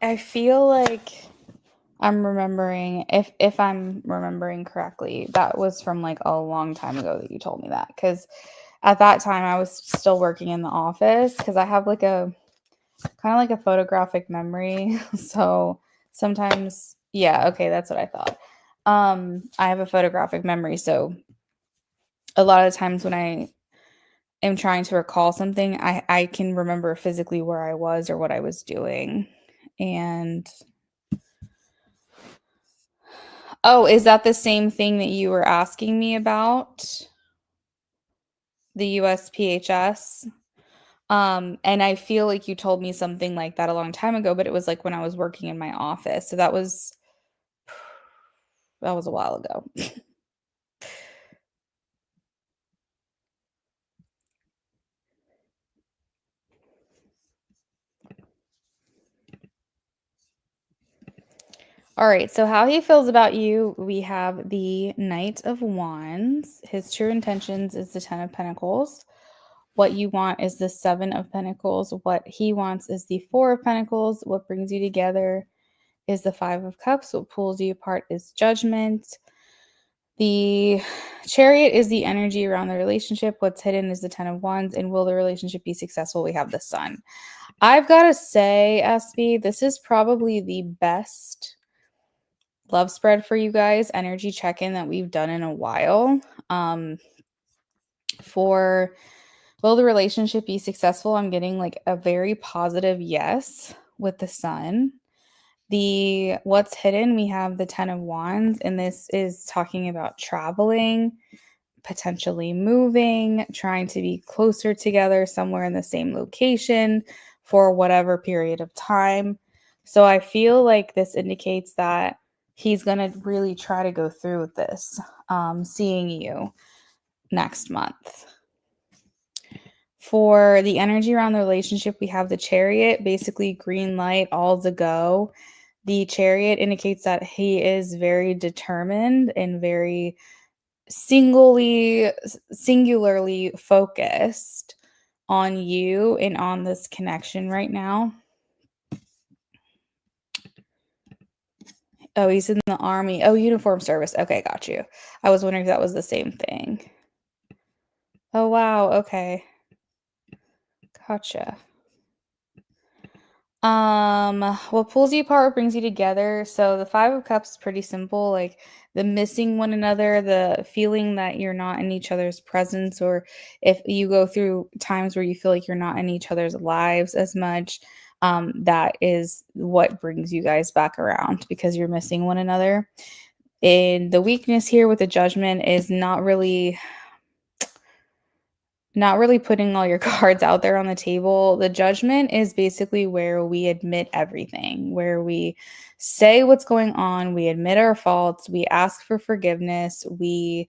I feel like I'm remembering, if I'm remembering correctly, that was from like a long time ago that you told me that. Because at that time I was still working in the office because I have like a kind of like a photographic memory. So sometimes, yeah, okay, that's what I thought. I have a photographic memory. So a lot of the times when I am trying to recall something, I can remember physically where I was or what I was doing. And oh, is that the same thing that you were asking me about? The USPHS? And I feel like you told me something like that a long time ago, but it was like when I was working in my office. So that was a while ago. All right, so how he feels about you, we have the Knight of Wands. His true intentions is the Ten of Pentacles. What you want is the Seven of Pentacles. What he wants is the Four of Pentacles. What brings you together is the Five of Cups. What pulls you apart is Judgment. The Chariot is the energy around the relationship. What's hidden is the Ten of Wands. And will the relationship be successful? We have the Sun. I've got to say, SB, this is probably the best love spread for you guys, energy check-in that we've done in a while. For will the relationship be successful? I'm getting like a very positive yes with the Sun. The what's hidden, we have the Ten of Wands, and this is talking about traveling, potentially moving, trying to be closer together somewhere in the same location for whatever period of time. So I feel like this indicates that he's going to really try to go through with this, seeing you next month. For the energy around the relationship, we have the Chariot, basically green light, all to go. The Chariot indicates that he is very determined and very singularly focused on you and on this connection right now. Oh, he's in the army. Oh, uniform service. Okay, got you. I was wondering if that was the same thing. Oh, wow. Okay. Gotcha. What pulls you apart brings you together. So the Five of Cups is pretty simple, like the missing one another, the feeling that you're not in each other's presence, or if you go through times where you feel like you're not in each other's lives as much, that is what brings you guys back around because you're missing one another. And the weakness here with the Judgment is not really putting all your cards out there on the table. The Judgment is basically where we admit everything, where we say what's going on, we admit our faults, we ask for forgiveness, we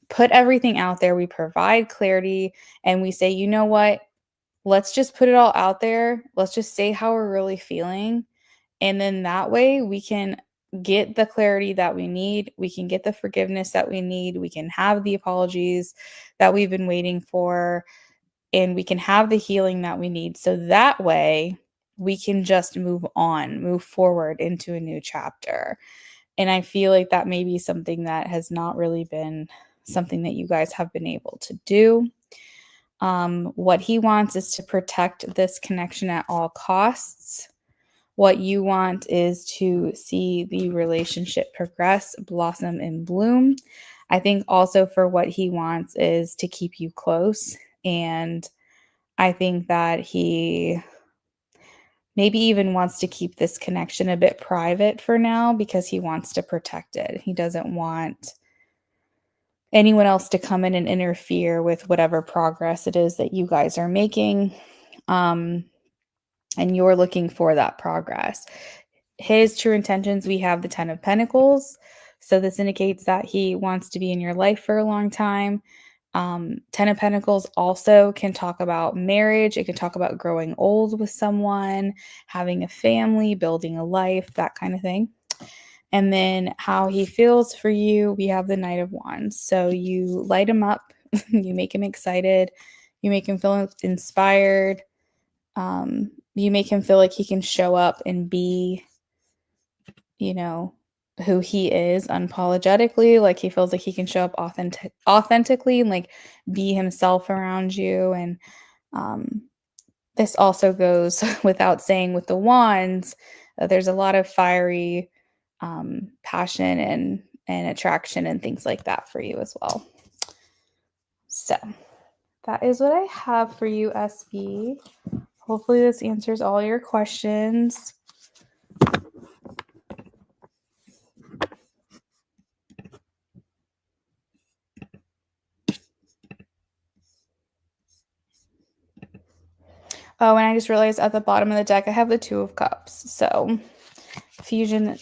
put everything out there, we provide clarity, and we say, you know what? Let's just put it all out there. Let's just say how we're really feeling. And then that way we can get the clarity that we need. We can get the forgiveness that we need. We can have the apologies that we've been waiting for, and we can have the healing that we need. So that way we can just move on, move forward into a new chapter. And I feel like that may be something that has not really been something that you guys have been able to do. What he wants is to protect this connection at all costs. What you want is to see the relationship progress, blossom, and bloom. I think also for what he wants is to keep you close. And I think that he maybe even wants to keep this connection a bit private for now because he wants to protect it. He doesn't want anyone else to come in and interfere with whatever progress it is that you guys are making. And you're looking for that progress. His true intentions, we have the Ten of Pentacles. So this indicates that he wants to be in your life for a long time. Ten of Pentacles also can talk about marriage. It can talk about growing old with someone, having a family, building a life, that kind of thing. And then how he feels for you, we have the Knight of Wands. So you light him up, you make him excited, you make him feel inspired. You make him feel like he can show up and be, who he is unapologetically. Like he feels like he can show up authentically and like be himself around you. And this also goes without saying with the wands, there's a lot of fiery passion and attraction and things like that for you as well. So that is what I have for you, SB. Hopefully this answers all your questions. Oh, and I just realized at the bottom of the deck, I have the Two of Cups. So fusion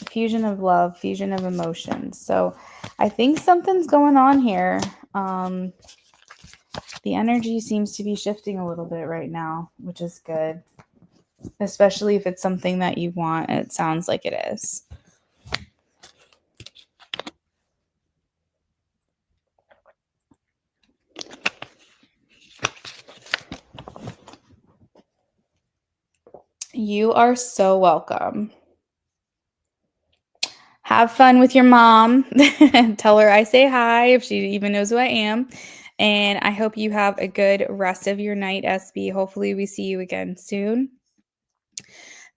of love, fusion of emotions. So I think something's going on here. The energy seems to be shifting a little bit right now, which is good, especially if it's something that you want. It sounds like it is. You are so welcome. Have fun with your mom. Tell her I say hi if she even knows who I am. And I hope you have a good rest of your night, SB. Hopefully we see you again soon.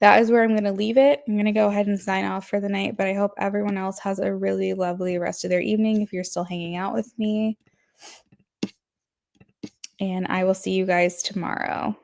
That is where I'm going to leave it. I'm going to go ahead and sign off for the night, but I hope everyone else has a really lovely rest of their evening if you're still hanging out with me. And I will see you guys tomorrow.